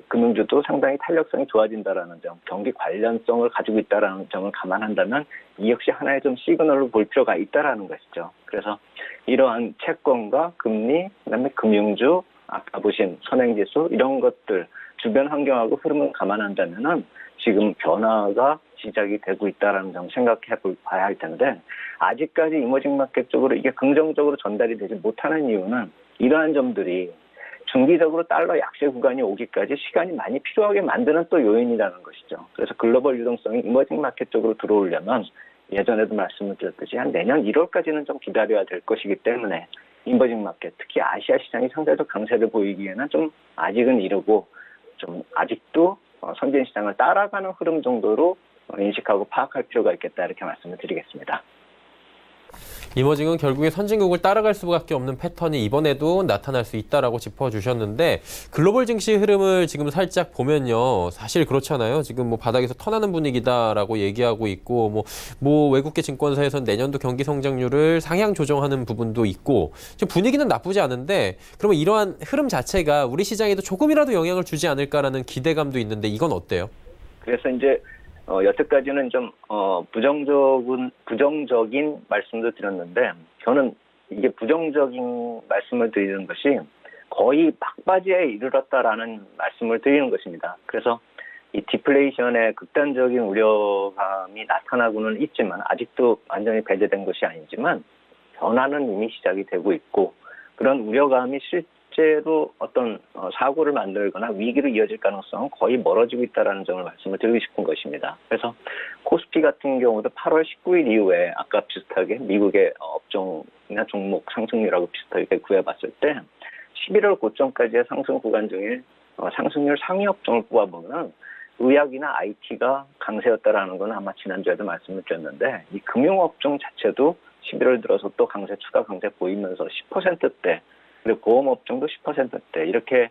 [SPEAKER 5] 금융주도 상당히 탄력성이 좋아진다라는 점, 경기 관련성을 가지고 있다라는 점을 감안한다면 이 역시 하나의 좀 시그널로 볼 필요가 있다라는 것이죠. 그래서 이러한 채권과 금리, 그다음에 금융주, 아까 보신 선행지수 이런 것들 주변 환경하고 흐름을 감안한다면은 지금 변화가 시작이 되고 있다라는 점 생각해 봐야 할 텐데 아직까지 이머징 마켓 쪽으로 이게 긍정적으로 전달이 되지 못하는 이유는 이러한 점들이 중기적으로 달러 약세 구간이 오기까지 시간이 많이 필요하게 만드는 또 요인이라는 것이죠. 그래서 글로벌 유동성이 이머징 마켓 쪽으로 들어오려면 예전에도 말씀을 드렸듯이 한 내년 1월까지는 좀 기다려야 될 것이기 때문에 이머징 마켓, 특히 아시아 시장이 상대적 강세를 보이기에는 좀 아직은 이르고 좀 아직도 선진 시장을 따라가는 흐름 정도로 인식하고 파악할 필요가 있겠다 이렇게 말씀을 드리겠습니다.
[SPEAKER 2] 이머징은 결국에 선진국을 따라갈 수밖에 없는 패턴이 이번에도 나타날 수 있다라고 짚어주셨는데 글로벌 증시 흐름을 지금 살짝 보면요. 사실 그렇잖아요. 지금 바닥에서 턴하는 분위기다라고 얘기하고 있고 외국계 증권사에서는 내년도 경기 성장률을 상향 조정하는 부분도 있고 지금 분위기는 나쁘지 않은데 그러면 이러한 흐름 자체가 우리 시장에도 조금이라도 영향을 주지 않을까라는 기대감도 있는데 이건 어때요?
[SPEAKER 5] 그래서 이제 여태까지는 좀 부정적인 말씀도 드렸는데 저는 이게 부정적인 말씀을 드리는 것이 거의 막바지에 이르렀다라는 말씀을 드리는 것입니다. 그래서 이 디플레이션의 극단적인 우려감이 나타나고는 있지만 아직도 완전히 배제된 것이 아니지만 변화는 이미 시작이 되고 있고 그런 우려감이 실제로 어떤 사고를 만들거나 위기로 이어질 가능성은 거의 멀어지고 있다는 점을 말씀을 드리고 싶은 것입니다. 그래서 코스피 같은 경우도 8월 19일 이후에 아까 비슷하게 미국의 업종이나 종목 상승률하고 비슷하게 구해봤을 때 11월 고점까지의 상승 구간 중에 상승률 상위 업종을 뽑아보면 의약이나 IT가 강세였다라는 건 아마 지난주에도 말씀을 드렸는데 이 금융업종 자체도 11월 들어서 또 추가 강세 보이면서 10%대 그리고 보험업종도 10%대 이렇게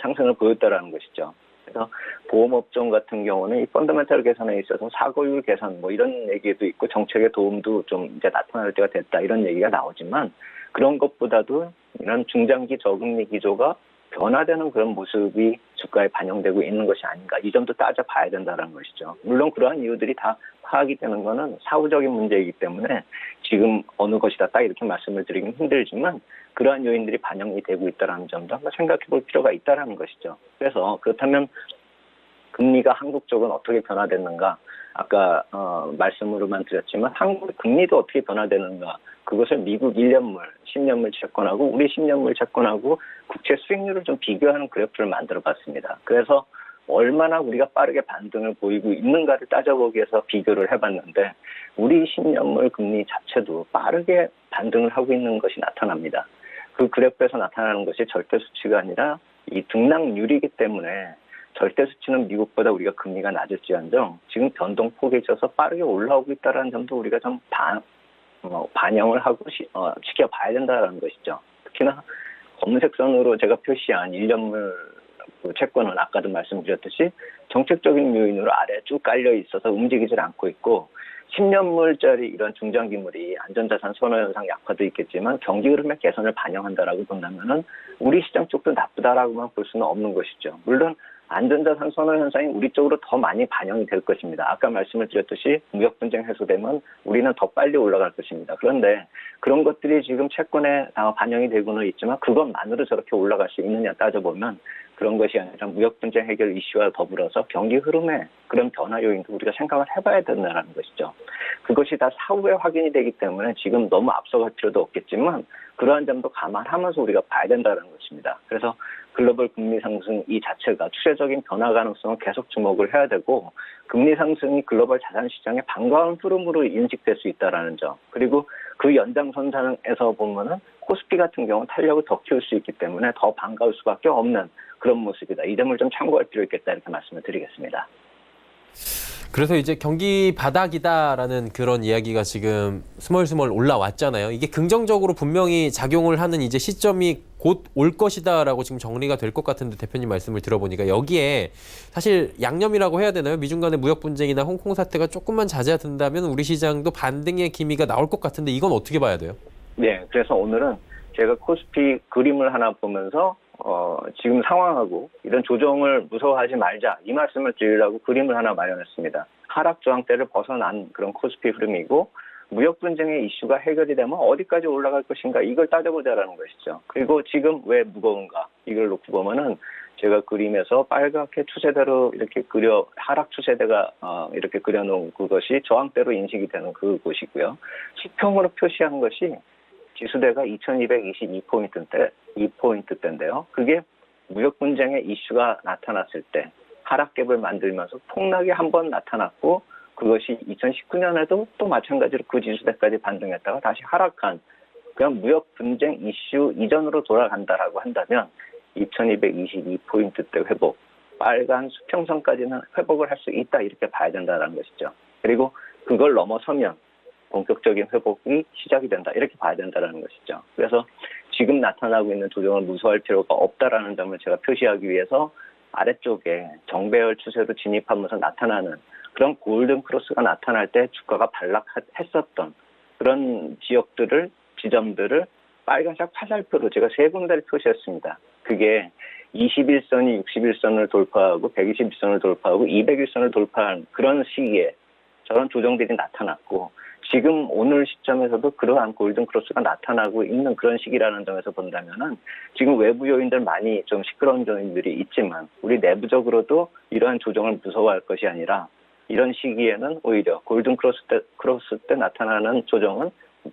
[SPEAKER 5] 상승을 보였다라는 것이죠. 그래서 보험업종 같은 경우는 이 펀더멘털 개선에 있어서 사고율 개선 이런 얘기도 있고 정책의 도움도 좀 이제 나타날 때가 됐다 이런 얘기가 나오지만 그런 것보다도 이런 중장기 저금리 기조가 변화되는 그런 모습이 주가에 반영되고 있는 것이 아닌가 이 점도 따져봐야 된다는 것이죠. 물론 그러한 이유들이 다 파악이 되는 것은 사후적인 문제이기 때문에 지금 어느 것이다 딱 이렇게 말씀을 드리긴 힘들지만 그러한 요인들이 반영이 되고 있다는 점도 한번 생각해 볼 필요가 있다는 것이죠. 그래서 그렇다면 금리가 한국 쪽은 어떻게 변화됐는가 아까 말씀으로만 드렸지만 한국 금리도 어떻게 변화되는가 그것을 미국 1년물, 10년물 채권하고 우리 10년물 채권하고 국채 수익률을 좀 비교하는 그래프를 만들어 봤습니다. 그래서 얼마나 우리가 빠르게 반등을 보이고 있는가를 따져보기 위해서 비교를 해봤는데 우리 10년물 금리 자체도 빠르게 반등을 하고 있는 것이 나타납니다. 그 그래프에서 나타나는 것이 절대 수치가 아니라 이 등락률이기 때문에 절대 수치는 미국보다 우리가 금리가 낮을지언정 지금 변동폭에 있어서 빠르게 올라오고 있다는 점도 우리가 좀 반영을 하고 지켜봐야 된다는 것이죠. 특히나 검은색 선으로 제가 표시한 1년물 채권은 아까도 말씀드렸듯이 정책적인 요인으로 아래 쭉 깔려 있어서 움직이질 않고 있고 10년물짜리 이런 중장기물이 안전자산 선호 현상 약화도 있겠지만 경기 흐름의 개선을 반영한다라고 본다면은 우리 시장 쪽도 나쁘다라고만 볼 수는 없는 것이죠. 물론 안전자산 선호 현상이 우리 쪽으로 더 많이 반영이 될 것입니다. 아까 말씀을 드렸듯이 무역 분쟁 해소되면 우리는 더 빨리 올라갈 것입니다. 그런데 그런 것들이 지금 채권에 반영이 되고는 있지만 그것만으로 저렇게 올라갈 수 있느냐 따져보면 그런 것이 아니라 무역 분쟁 해결 이슈와 더불어서 경기 흐름에 그런 변화 요인도 우리가 생각을 해봐야 된다는 것이죠. 그것이 다 사후에 확인이 되기 때문에 지금 너무 앞서갈 필요도 없겠지만 그러한 점도 감안하면서 우리가 봐야 된다는 것입니다. 그래서 글로벌 금리 상승 이 자체가 추세적인 변화 가능성을 계속 주목을 해야 되고 금리 상승이 글로벌 자산 시장의 반가운 흐름으로 인식될 수 있다는 점 그리고 그 연장선상에서 보면은 코스피 같은 경우는 탄력을 더 키울 수 있기 때문에 더 반가울 수밖에 없는 그런 모습이다. 이 점을 좀 참고할 필요 있겠다 이렇게 말씀을 드리겠습니다.
[SPEAKER 2] 그래서 이제 경기 바닥이다라는 그런 이야기가 지금 스멀스멀 올라왔잖아요. 이게 긍정적으로 분명히 작용을 하는 이제 시점이 곧 올 것이다라고 지금 정리가 될 것 같은데 대표님 말씀을 들어보니까 여기에 사실 양념이라고 해야 되나요? 미중 간의 무역 분쟁이나 홍콩 사태가 조금만 잦아든다면 우리 시장도 반등의 기미가 나올 것 같은데 이건 어떻게 봐야 돼요?
[SPEAKER 5] 네, 그래서 오늘은 제가 코스피 그림을 하나 보면서 지금 상황하고 이런 조정을 무서워하지 말자 이 말씀을 드리려고 그림을 하나 마련했습니다. 하락 저항대를 벗어난 그런 코스피 흐름이고 무역 분쟁의 이슈가 해결이 되면 어디까지 올라갈 것인가 이걸 따져보자라는 것이죠. 그리고 지금 왜 무거운가 이걸 놓고 보면은 제가 그림에서 빨갛게 추세대로 이렇게 하락 추세대가 이렇게 그려놓은 그것이 저항대로 인식이 되는 그곳이고요. 수평으로 표시한 것이 지수대가 2222포인트대인데요. 그게 무역 분쟁의 이슈가 나타났을 때 하락갭을 만들면서 폭락이 한 번 나타났고 그것이 2019년에도 또 마찬가지로 그 지수대까지 반등했다가 다시 하락한 그냥 무역 분쟁 이슈 이전으로 돌아간다라고 한다면 2222포인트대 회복, 빨간 수평선까지는 회복을 할 수 있다 이렇게 봐야 된다는 것이죠. 그리고 그걸 넘어서면 본격적인 회복이 시작이 된다 이렇게 봐야 된다는 것이죠. 그래서 지금 나타나고 있는 조정을 무서워할 필요가 없다라는 점을 제가 표시하기 위해서 아래쪽에 정배열 추세로 진입하면서 나타나는 그런 골든 크로스가 나타날 때 주가가 반락했었던 그런 지점들을 빨간색 화살표로 제가 3군데를 표시했습니다. 그게 21선이 61선을 돌파하고 121선을 돌파하고 201선을 돌파한 그런 시기에 저런 조정들이 나타났고 지금 오늘 시점에서도 그러한 골든 크로스가 나타나고 있는 그런 시기라는 점에서 본다면은 지금 외부 요인들 많이 좀 시끄러운 요인들이 있지만 우리 내부적으로도 이러한 조정을 무서워할 것이 아니라 이런 시기에는 오히려 골든 크로스 때 나타나는 조정은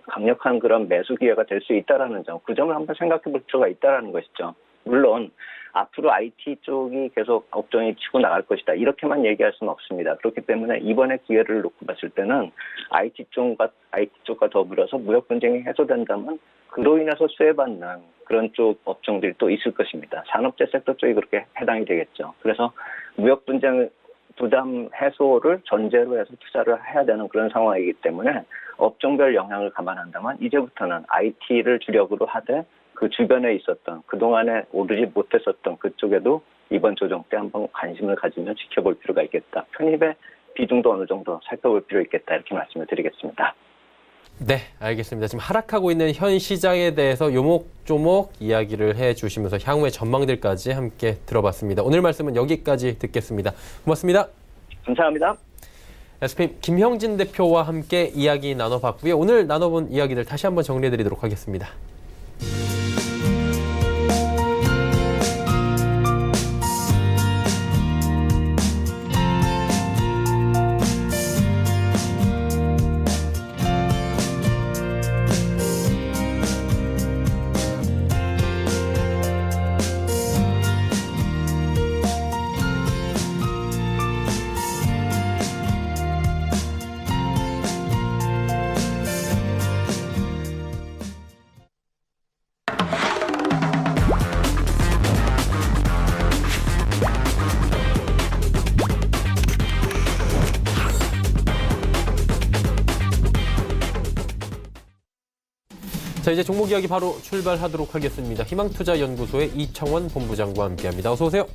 [SPEAKER 5] 강력한 그런 매수 기회가 될 수 있다라는 점, 그 점을 한번 생각해 볼 필요가 있다라는 것이죠. 물론 앞으로 IT 쪽이 계속 업종이 치고 나갈 것이다 이렇게만 얘기할 수는 없습니다. 그렇기 때문에 이번에 기회를 놓고 봤을 때는 IT 쪽과 더불어서 무역 분쟁이 해소된다면 그로 인해서 수혜받는 그런 쪽 업종들이 또 있을 것입니다. 산업재 섹터 쪽이 그렇게 해당이 되겠죠. 그래서 무역 분쟁 부담 해소를 전제로 해서 투자를 해야 되는 그런 상황이기 때문에 업종별 영향을 감안한다면 이제부터는 IT를 주력으로 하되 그 주변에 있었던 그동안에 오르지 못했었던 그쪽에도 이번 조정 때 한번 관심을 가지며 지켜볼 필요가 있겠다. 편입의 비중도 어느 정도 살펴볼 필요 있겠다. 이렇게 말씀을 드리겠습니다.
[SPEAKER 2] 네, 알겠습니다. 지금 하락하고 있는 현 시장에 대해서 요목조목 이야기를 해주시면서 향후의 전망들까지 함께 들어봤습니다. 오늘 말씀은 여기까지 듣겠습니다. 고맙습니다.
[SPEAKER 5] 감사합니다.
[SPEAKER 2] SPM 김형진 대표와 함께 이야기 나눠봤고요. 오늘 나눠본 이야기들 다시 한번 정리해드리도록 하겠습니다. 자, 이제 종목 이야기 바로 출발하도록 하겠습니다. 희망투자연구소의 이청원 본부장과 함께합니다. 어서 오세요.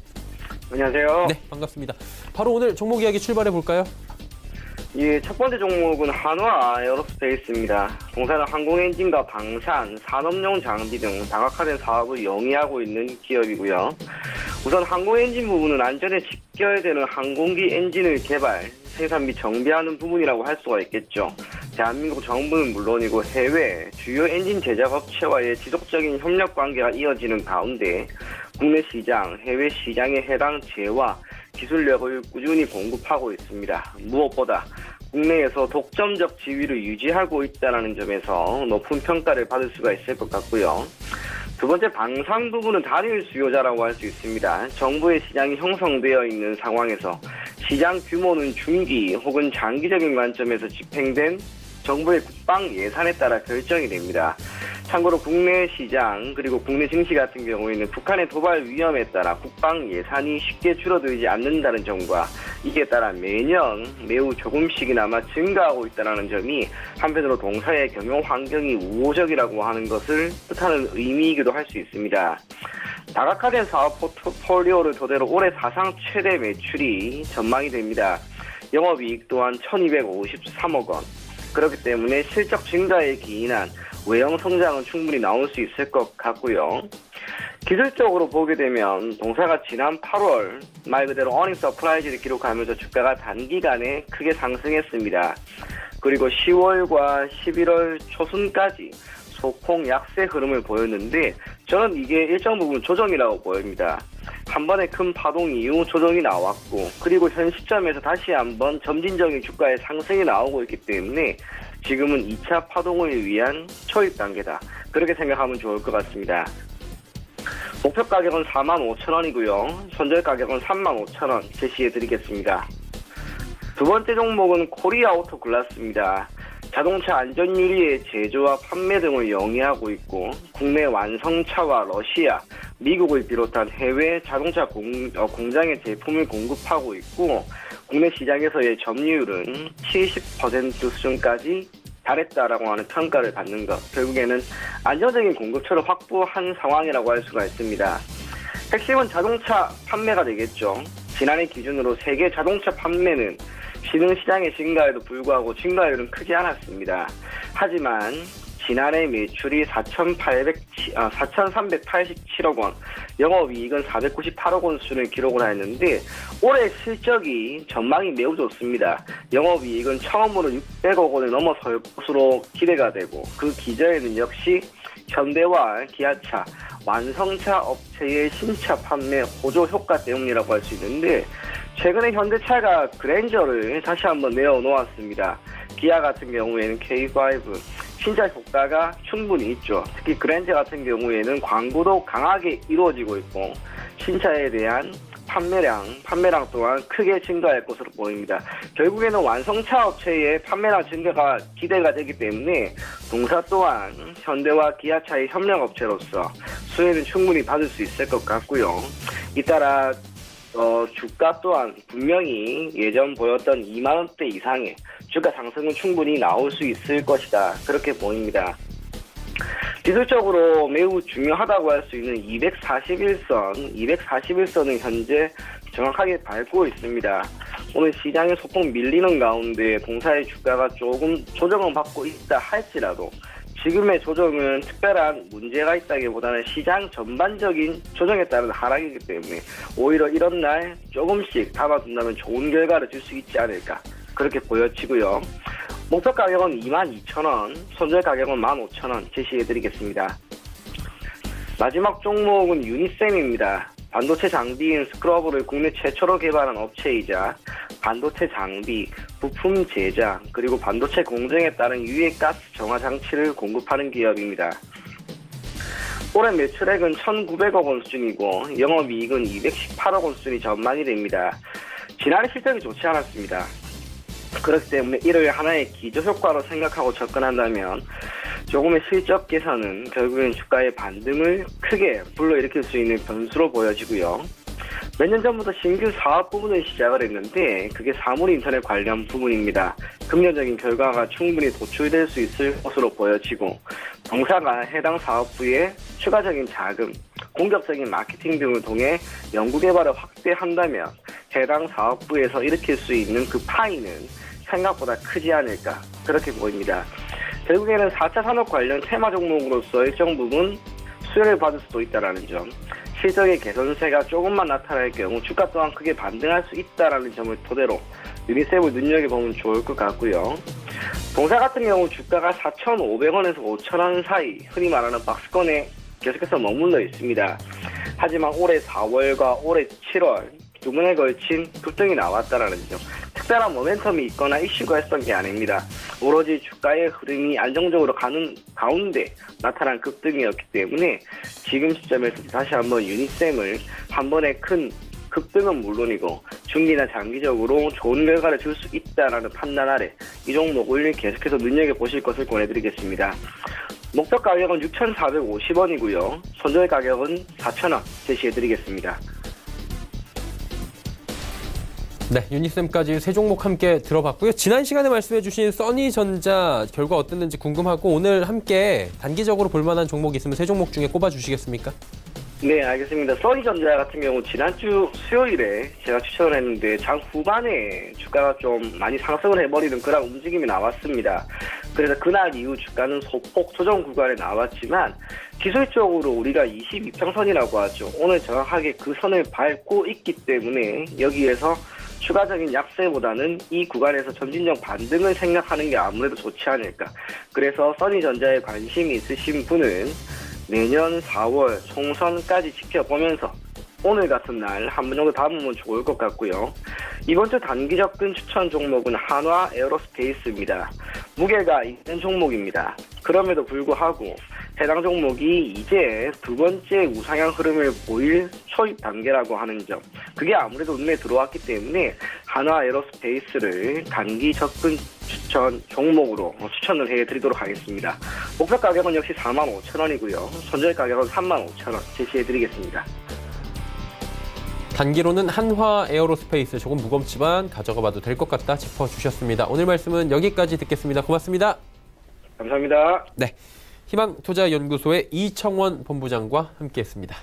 [SPEAKER 6] 안녕하세요.
[SPEAKER 2] 네, 반갑습니다. 바로 오늘 종목 이야기 출발해 볼까요?
[SPEAKER 6] 예, 첫 번째 종목은 한화 에어로스페이스입니다. 공사는 항공엔진과 방산, 산업용 장비 등 다각화된 사업을 영위하고 있는 기업이고요. 우선 항공엔진 부분은 안전에 지켜야 되는 항공기 엔진을 개발, 생산 및 정비하는 부분이라고 할 수가 있겠죠. 대한민국 정부는 물론이고 해외 주요 엔진 제작 업체와의 지속적인 협력 관계가 이어지는 가운데 국내 시장, 해외 시장에 해당 재와 기술력을 꾸준히 공급하고 있습니다. 무엇보다 국내에서 독점적 지위를 유지하고 있다는 점에서 높은 평가를 받을 수가 있을 것 같고요. 두 번째 방산 부분은 단일 수요자라고 할 수 있습니다. 정부의 시장이 형성되어 있는 상황에서 시장 규모는 중기 혹은 장기적인 관점에서 집행된 정부의 국방 예산에 따라 결정이 됩니다. 참고로 국내 시장 그리고 국내 증시 같은 경우에는 북한의 도발 위험에 따라 국방 예산이 쉽게 줄어들지 않는다는 점과 이에 따라 매년 매우 조금씩이나마 증가하고 있다는 점이 한편으로 동사의 경영 환경이 우호적이라고 하는 것을 뜻하는 의미이기도 할 수 있습니다. 다각화된 사업 포트폴리오를 토대로 올해 사상 최대 매출이 전망이 됩니다. 영업이익 또한 1,253억 원. 그렇기 때문에 실적 증가에 기인한 외형 성장은 충분히 나올 수 있을 것 같고요. 기술적으로 보게 되면 동사가 지난 8월 말 그대로 어닝 서프라이즈를 기록하면서 주가가 단기간에 크게 상승했습니다. 그리고 10월과 11월 초순까지 소폭 약세 흐름을 보였는데 저는 이게 일정 부분 조정이라고 보입니다. 한 번의 큰 파동 이후 조정이 나왔고 그리고 현 시점에서 다시 한번 점진적인 주가의 상승이 나오고 있기 때문에 지금은 2차 파동을 위한 초입 단계다. 그렇게 생각하면 좋을 것 같습니다. 목표 가격은 45,000원이고요. 손절 가격은 35,000원 제시해드리겠습니다. 두 번째 종목은 코리아 오토 글라스입니다. 자동차 안전유리의 제조와 판매 등을 영위하고 있고 국내 완성차와 러시아, 미국을 비롯한 해외 자동차 공장의 제품을 공급하고 있고 국내 시장에서의 점유율은 70% 수준까지 달했다라고 하는 평가를 받는 것. 결국에는 안정적인 공급처를 확보한 상황이라고 할 수가 있습니다. 핵심은 자동차 판매가 되겠죠. 지난해 기준으로 세계 자동차 판매는 신흥시장의 증가에도 불구하고 증가율은 크지 않았습니다. 하지만 지난해 매출이 4,387억 원, 영업이익은 498억 원 수준을 기록을 했는데 올해 실적이 전망이 매우 좋습니다. 영업이익은 처음으로 600억 원을 넘어설 것으로 기대가 되고 그 기저에는 역시 현대와 기아차, 완성차 업체의 신차 판매 호조 효과 때문이라고 할 수 있는데 최근에 현대차가 그랜저를 다시 한번 내어놓았습니다. 기아 같은 경우에는 K5 신차 효과가 충분히 있죠. 특히 그랜저 같은 경우에는 광고도 강하게 이루어지고 있고 신차에 대한 판매량 또한 크게 증가할 것으로 보입니다. 결국에는 완성차 업체의 판매량 증가가 기대가 되기 때문에 동사 또한 현대와 기아차의 협력업체로서 수혜는 충분히 받을 수 있을 것 같고요. 잇따라 주가 또한 분명히 예전 보였던 2만 원대 이상의 주가 상승은 충분히 나올 수 있을 것이다. 그렇게 보입니다. 기술적으로 매우 중요하다고 할 수 있는 241선은 현재 정확하게 밟고 있습니다. 오늘 시장에 소폭 밀리는 가운데 동사의 주가가 조금 조정을 받고 있다 할지라도 지금의 조정은 특별한 문제가 있다기보다는 시장 전반적인 조정에 따른 하락이기 때문에 오히려 이런 날 조금씩 담아둔다면 좋은 결과를 줄 수 있지 않을까 그렇게 보여지고요. 목표 가격은 22,000원, 손절 가격은 15,000원 제시해드리겠습니다. 마지막 종목은 유니셈입니다. 반도체 장비인 스크러브를 국내 최초로 개발한 업체이자 반도체 장비, 부품 제작, 그리고 반도체 공정에 따른 유해가스 정화 장치를 공급하는 기업입니다. 올해 매출액은 1,900억 원 수준이고 영업이익은 218억 원 수준이 전망이 됩니다. 지난해 실적이 좋지 않았습니다. 그렇기 때문에 이를 하나의 기저효과로 생각하고 접근한다면 조금의 실적 개선은 결국엔 주가의 반등을 크게 불러일으킬 수 있는 변수로 보여지고요. 몇 년 전부터 신규 사업 부분을 시작을 했는데 그게 사물인터넷 관련 부분입니다. 긍정적인 결과가 충분히 도출될 수 있을 것으로 보여지고 동사가 해당 사업부에 추가적인 자금, 공격적인 마케팅 등을 통해 연구개발을 확대한다면 해당 사업부에서 일으킬 수 있는 그 파이는 생각보다 크지 않을까 그렇게 보입니다. 결국에는 4차 산업 관련 테마 종목으로서 일정 부분 수혜를 받을 수도 있다는 점, 실적의 개선세가 조금만 나타날 경우 주가 또한 크게 반등할 수 있다는 점을 토대로 유니셈을 눈여겨보면 좋을 것 같고요. 동사 같은 경우 주가가 4,500원에서 5,000원 사이 흔히 말하는 박스권에 계속해서 머물러 있습니다. 하지만 올해 4월과 올해 7월 두 번에 걸친 급등이 나왔다는 점, 특별한 모멘텀이 있거나 이슈가 있었던 게 아닙니다. 오로지 주가의 흐름이 안정적으로 가는 가운데 나타난 급등이었기 때문에 지금 시점에서 다시 한번 유니셈을 한 번에 큰 급등은 물론이고 중기나 장기적으로 좋은 결과를 줄 수 있다는 판단 아래 이 종목을 계속해서 눈여겨보실 것을 권해드리겠습니다. 목표 가격은 6,450원이고요. 손절 가격은 4,000원 제시해드리겠습니다.
[SPEAKER 2] 네, 유니쌤까지 세 종목 함께 들어봤고요. 지난 시간에 말씀해주신 써니전자 결과 어땠는지 궁금하고 오늘 함께 단기적으로 볼만한 종목 있으면 세 종목 중에 꼽아주시겠습니까?
[SPEAKER 6] 네, 알겠습니다. 써니전자 같은 경우 지난주 수요일에 제가 추천을 했는데 장 후반에 주가가 좀 많이 상승을 해버리는 그런 움직임이 나왔습니다. 그래서 그날 이후 주가는 소폭 조정 구간에 나왔지만 기술적으로 우리가 22평선이라고 하죠. 오늘 정확하게 그 선을 밟고 있기 때문에 여기에서 추가적인 약세보다는 이 구간에서 점진적 반등을 생각하는 게 아무래도 좋지 않을까. 그래서 써니전자에 관심이 있으신 분은 내년 4월 총선까지 지켜보면서 오늘 같은 날 한 번 정도 담으면 좋을 것 같고요. 이번 주 단기 접근 추천 종목은 한화 에어로스페이스입니다. 무게가 있는 종목입니다. 그럼에도 불구하고 해당 종목이 이제 두 번째 우상향 흐름을 보일 초입 단계라고 하는 점, 그게 아무래도 눈에 들어왔기 때문에 한화 에어로스페이스를 단기 접근 추천 종목으로 추천을 해드리도록 하겠습니다. 목표 가격은 역시 45,000원이고요. 손절 가격은 35,000원 제시해드리겠습니다.
[SPEAKER 2] 단기로는 한화 에어로스페이스 조금 무겁지만 가져가 봐도 될 것 같다 짚어주셨습니다. 오늘 말씀은 여기까지 듣겠습니다. 고맙습니다.
[SPEAKER 6] 감사합니다.
[SPEAKER 2] 네, 희망투자연구소의 이청원 본부장과 함께했습니다.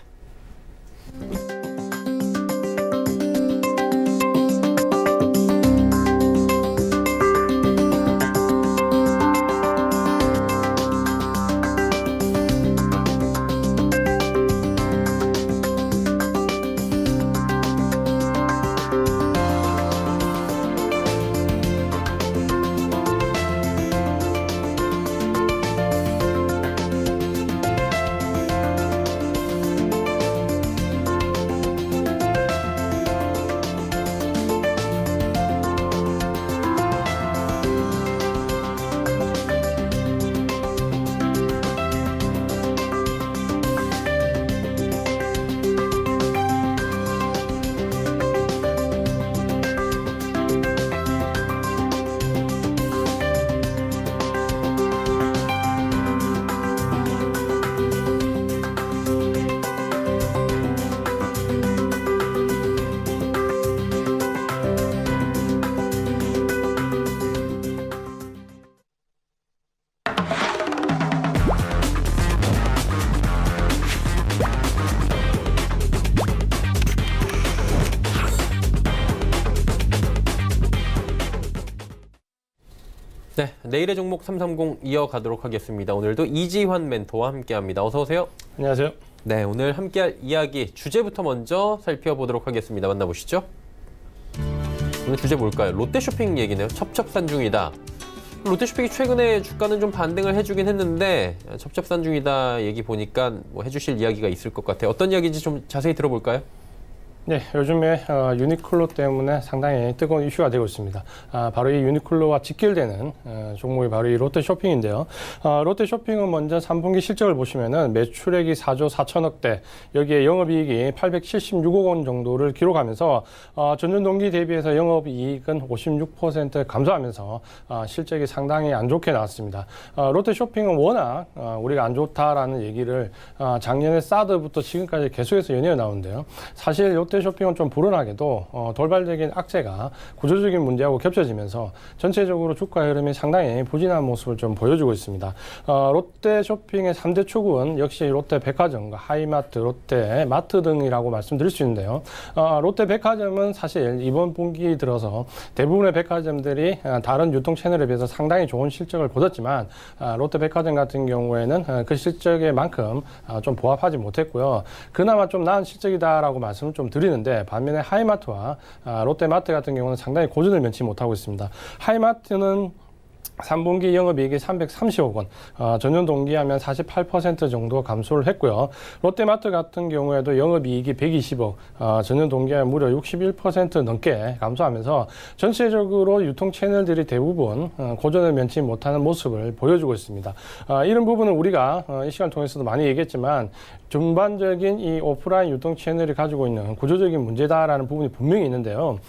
[SPEAKER 2] 네, 내일의 종목 330 이어가도록 하겠습니다. 오늘도 이지환 멘토와 함께합니다. 어서 오세요.
[SPEAKER 7] 안녕하세요.
[SPEAKER 2] 네, 오늘 함께할 이야기 주제부터 먼저 살펴보도록 하겠습니다. 만나보시죠. 오늘 주제 뭘까요? 롯데쇼핑 얘기네요. 첩첩산중이다. 롯데쇼핑이 최근에 주가는 좀 반등을 해주긴 했는데 첩첩산중이다 얘기 보니까 뭐 해주실 이야기가 있을 것 같아요. 어떤 이야기인지 좀 자세히 들어볼까요?
[SPEAKER 7] 네, 요즘에 유니클로 때문에 상당히 뜨거운 이슈가 되고 있습니다. 바로 이 유니클로와 직결되는 종목이 바로 이 롯데쇼핑인데요. 롯데쇼핑은 먼저 3분기 실적을 보시면은 매출액이 4조 4천억대, 여기에 영업이익이 876억 원 정도를 기록하면서 전년 동기 대비해서 영업이익은 56% 감소하면서 실적이 상당히 안 좋게 나왔습니다. 롯데쇼핑은 워낙 우리가 안 좋다라는 얘기를 작년에 사드부터 지금까지 계속해서 연이어 나오는데요. 사실 롯데쇼핑은 좀 불운하게도 돌발적인 악재가 구조적인 문제하고 겹쳐지면서 전체적으로 주가 흐름이 상당히 부진한 모습을 좀 보여주고 있습니다. 롯데쇼핑의 3대 축은 역시 롯데백화점과 하이마트, 롯데마트 등이라고 말씀드릴 수 있는데요. 롯데백화점은 사실 이번 분기 들어서 대부분의 백화점들이 다른 유통 채널에 비해서 상당히 좋은 실적을 거뒀지만 롯데백화점 같은 경우에는 그 실적에 만큼 좀 부합하지 못했고요. 그나마 좀 나은 실적이다라고 말씀을 좀 드리는데, 반면에 하이마트와 롯데마트 같은 경우는 상당히 고전을 면치 못하고 있습니다. 하이마트는 3분기 영업이익이 330억 원, 전년 동기하면 48% 정도 감소를 했고요. 롯데마트 같은 경우에도 영업이익이 120억, 전년 동기하면 무려 61% 넘게 감소하면서 전체적으로 유통 채널들이 대부분 고전을 면치 못하는 모습을 보여주고 있습니다. 이런 부분은 우리가 이 시간 통해서도 많이 얘기했지만 전반적인 이 오프라인 유통 채널이 가지고 있는 구조적인 문제다라는 부분이 분명히 있는데요.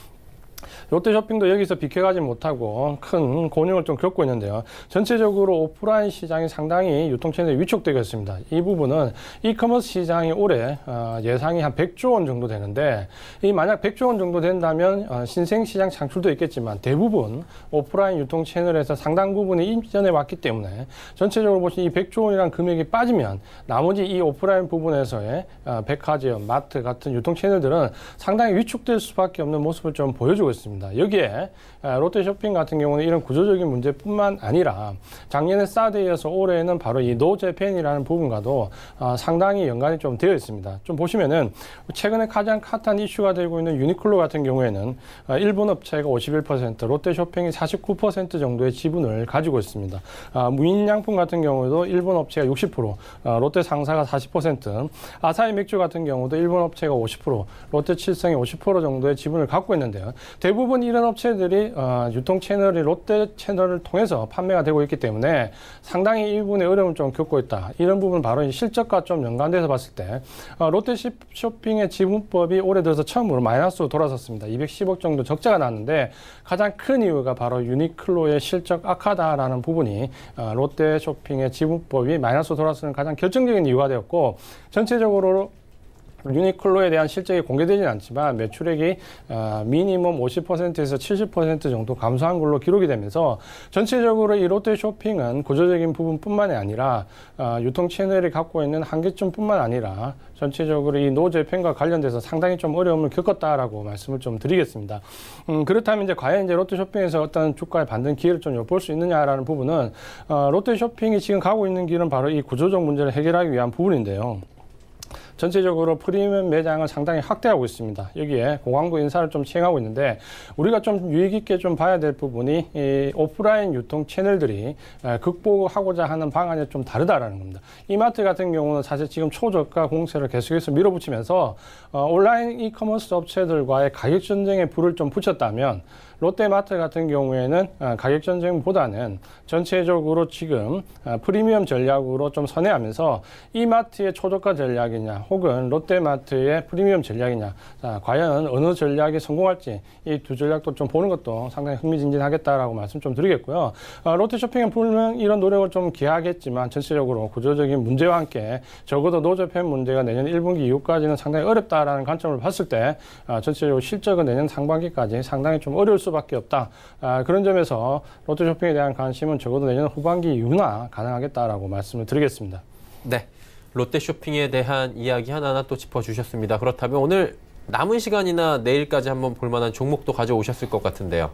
[SPEAKER 7] 롯데쇼핑도 여기서 비켜가지 못하고 큰 곤욕을 좀 겪고 있는데요. 전체적으로 오프라인 시장이 상당히 유통체제에 위축되고 있습니다. 이 부분은 이커머스 시장이 올해 예상이 한 100조 원 정도 되는데, 이 만약 100조 원 정도 된다면 신생시장 창출도 있겠지만 대부분 오프라인 유통채널에서 상당 부분이 이전에 왔기 때문에 전체적으로 보시면 이 100조 원이라는 금액이 빠지면 나머지 이 오프라인 부분에서의 백화점, 마트 같은 유통채널들은 상당히 위축될 수밖에 없는 모습을 좀 보여주고 있습니다. 여기에 롯데쇼핑 같은 경우는 이런 구조적인 문제뿐만 아니라 작년에 사드에 이어서 올해는 바로 이 노재팬이라는 부분과도 상당히 연관이 좀 되어 있습니다. 좀 보시면은 최근에 가장 핫한 이슈가 되고 있는 유니클로 같은 경우에는 일본 업체가 51%, 롯데쇼핑이 49% 정도의 지분을 가지고 있습니다. 무인양품 같은 경우도 일본 업체가 60%, 롯데 상사가 40%, 아사히 맥주 같은 경우도 일본 업체가 50%, 롯데 칠성이 50% 정도의 지분을 갖고 있는데요. 대부분 이런 업체들이 유통 채널이 롯데 채널을 통해서 판매가 되고 있기 때문에 상당히 이 부분에 어려움을 좀 겪고 있다. 이런 부분 바로 이 실적과 좀 연관돼서 봤을 때 롯데 쇼핑의 지분법이 올해 들어서 처음으로 마이너스로 돌아섰습니다. 210억 정도 적자가 났는데 가장 큰 이유가 바로 유니클로의 실적 악화다라는 부분이 롯데 쇼핑의 지분법이 마이너스로 돌아서는 가장 결정적인 이유가 되었고, 전체적으로 유니클로에 대한 실적이 공개되지는 않지만 매출액이 미니멈 50%에서 70% 정도 감소한 걸로 기록이 되면서 전체적으로 이 롯데쇼핑은 구조적인 부분뿐만이 아니라 유통 채널이 갖고 있는 한계점뿐만 아니라 전체적으로 이 노재팬과 관련돼서 상당히 좀 어려움을 겪었다라고 말씀을 좀 드리겠습니다. 그렇다면 이제 과연 이제 롯데쇼핑에서 어떤 주가의 반등 기회를 좀 엿볼 수 있느냐라는 부분은 롯데쇼핑이 지금 가고 있는 길은 바로 이 구조적 문제를 해결하기 위한 부분인데요. 전체적으로 프리미엄 매장을 상당히 확대하고 있습니다. 여기에 고광도 인사를 좀 시행하고 있는데 우리가 좀 유의 깊게 좀 봐야 될 부분이 이 오프라인 유통 채널들이 극복하고자 하는 방안이 좀 다르다라는 겁니다. 이마트 같은 경우는 사실 지금 초저가 공세를 계속해서 밀어붙이면서 온라인 이커머스 업체들과의 가격 전쟁에 불을 좀 붙였다면 롯데마트 같은 경우에는 가격 전쟁보다는 전체적으로 지금 프리미엄 전략으로 좀 선회하면서 이마트의 초저가 전략이냐 혹은 롯데마트의 프리미엄 전략이냐, 과연 어느 전략이 성공할지 이 두 전략도 좀 보는 것도 상당히 흥미진진하겠다라고 말씀 좀 드리겠고요. 롯데쇼핑은 분명 이런 노력을 좀 기하겠지만 전체적으로 구조적인 문제와 함께 적어도 노재팬 문제가 내년 1분기 이후까지는 상당히 어렵다라는 관점을 봤을 때 전체적으로 실적은 내년 상반기까지 상당히 좀 어려울 수밖에 없다. 그런 점에서 롯데쇼핑에 대한 관심은 적어도 내년 후반기 이후나 가능하겠다라고 말씀을 드리겠습니다.
[SPEAKER 2] 네, 롯데쇼핑에 대한 이야기 하나하나 또 짚어주셨습니다. 그렇다면 오늘 남은 시간이나 내일까지 한번 볼만한 종목도 가져오셨을 것 같은데요.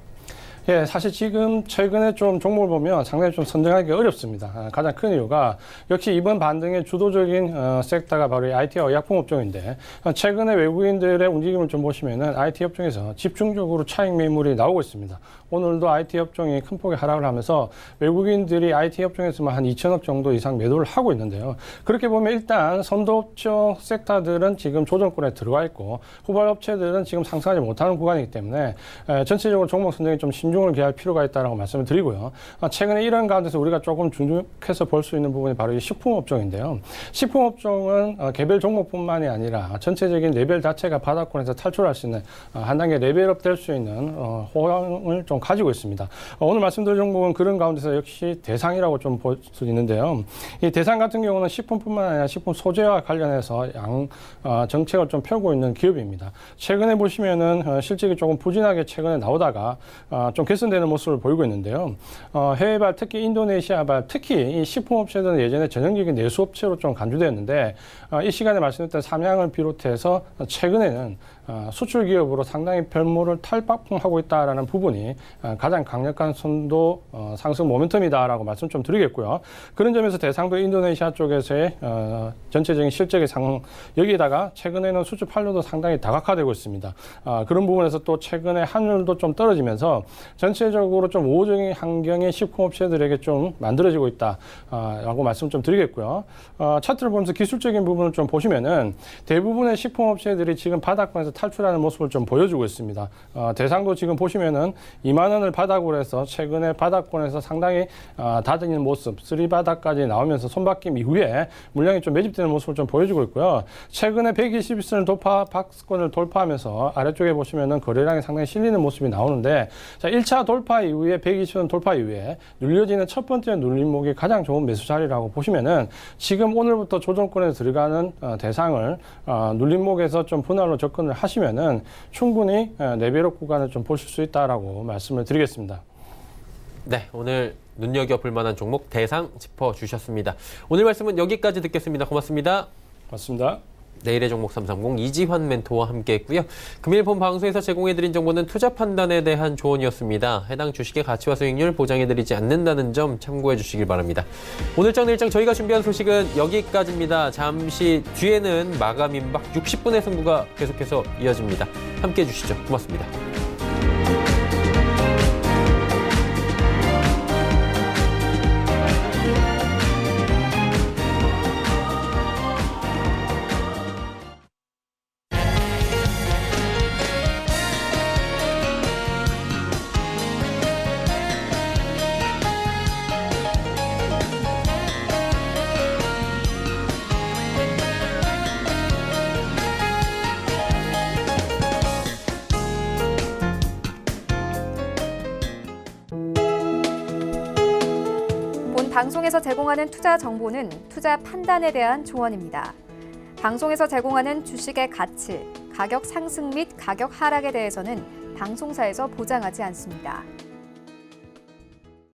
[SPEAKER 7] 예, 사실 지금 최근에 좀 종목을 보면 상당히 좀 선정하기 어렵습니다. 가장 큰 이유가 역시 이번 반등의 주도적인 섹터가 바로 IT와 의약품 업종인데 최근에 외국인들의 움직임을 좀 보시면은 IT 업종에서 집중적으로 차익 매물이 나오고 있습니다. 오늘도 IT 업종이 큰 폭의 하락을 하면서 외국인들이 IT 업종에서만 한 2천억 정도 이상 매도를 하고 있는데요. 그렇게 보면 일단 선도업종 섹터들은 지금 조정권에 들어가 있고 후발업체들은 지금 상승하지 못하는 구간이기 때문에 전체적으로 종목 선정에 좀 신중을 기할 필요가 있다고 말씀을 드리고요. 최근에 이런 가운데서 우리가 조금 중요해서 볼 수 있는 부분이 바로 이 식품업종인데요. 식품업종은 개별 종목뿐만이 아니라 전체적인 레벨 자체가 바닥권에서 탈출할 수 있는 한 단계 레벨업 될 수 있는 호황을 좀 가지고 있습니다. 오늘 말씀드린 종목은 그런 가운데서 역시 대상이라고 좀 볼 수 있는데요. 이 대상 같은 경우는 식품뿐만 아니라 식품 소재와 관련해서 정책을 좀 펴고 있는 기업입니다. 최근에 보시면은 실적이 조금 부진하게 최근에 나오다가 좀 개선되는 모습을 보이고 있는데요. 해외발, 특히 인도네시아발, 특히 이 식품업체들은 예전에 전형적인 내수업체로 좀 간주되었는데 이 시간에 말씀드렸던 삼양을 비롯해서 최근에는 수출 기업으로 상당히 별모를 탈바꿈하고 있다라는 부분이 가장 강력한 선도 상승 모멘텀이다라고 말씀 좀 드리겠고요. 그런 점에서 대상도 인도네시아 쪽에서의 전체적인 실적의 상승, 여기에다가 최근에는 수출 판로도 상당히 다각화되고 있습니다. 그런 부분에서 또 최근에 환율도 좀 떨어지면서 전체적으로 좀 우호적인 환경이 식품업체들에게 좀 만들어지고 있다라고 말씀 좀 드리겠고요. 차트를 보면서 기술적인 부분을 좀 보시면은 대부분의 식품업체들이 지금 바닥권에서 탈출하는 모습을 좀 보여주고 있습니다. 대상도 지금 보시면은 2만 원을 바닥으로 해서 최근에 바닥권에서 상당히 다지는 모습, 3바닥까지 나오면서 손바뀜 이후에 물량이 좀 매집되는 모습을 좀 보여주고 있고요. 최근에 121선을 박스권을 돌파하면서 아래쪽에 보시면은 거래량이 상당히 실리는 모습이 나오는데, 자, 1차 돌파 이후에 120선 돌파 이후에 눌려지는 첫 번째 눌림목이 가장 좋은 매수 자리라고 보시면은 지금 오늘부터 조정권에 들어가는 대상을 눌림목에서 좀 분할로 접근을 하시면은 충분히 레벨업 구간을 좀 보실 수 있다라고 말씀을 드리겠습니다.
[SPEAKER 2] 네, 오늘 눈여겨볼 만한 종목 대상 짚어주셨습니다. 오늘 말씀은 여기까지 듣겠습니다. 고맙습니다.
[SPEAKER 7] 맞습니다.
[SPEAKER 2] 내일의 종목 330 이지환 멘토와 함께했고요. 금일 본 방송에서 제공해드린 정보는 투자 판단에 대한 조언이었습니다. 해당 주식의 가치와 수익률 보장해드리지 않는다는 점 참고해 주시길 바랍니다. 오늘장 내일장 저희가 준비한 소식은 여기까지입니다. 잠시 뒤에는 마감 임박 60분의 승부가 계속해서 이어집니다. 함께해 주시죠. 고맙습니다.
[SPEAKER 1] 방송에서 제공하는 투자 정보는 투자 판단에 대한 조언입니다. 방송에서 제공하는 주식의 가치, 가격 상승 및 가격 하락에 대해서는 방송사에서 보장하지 않습니다.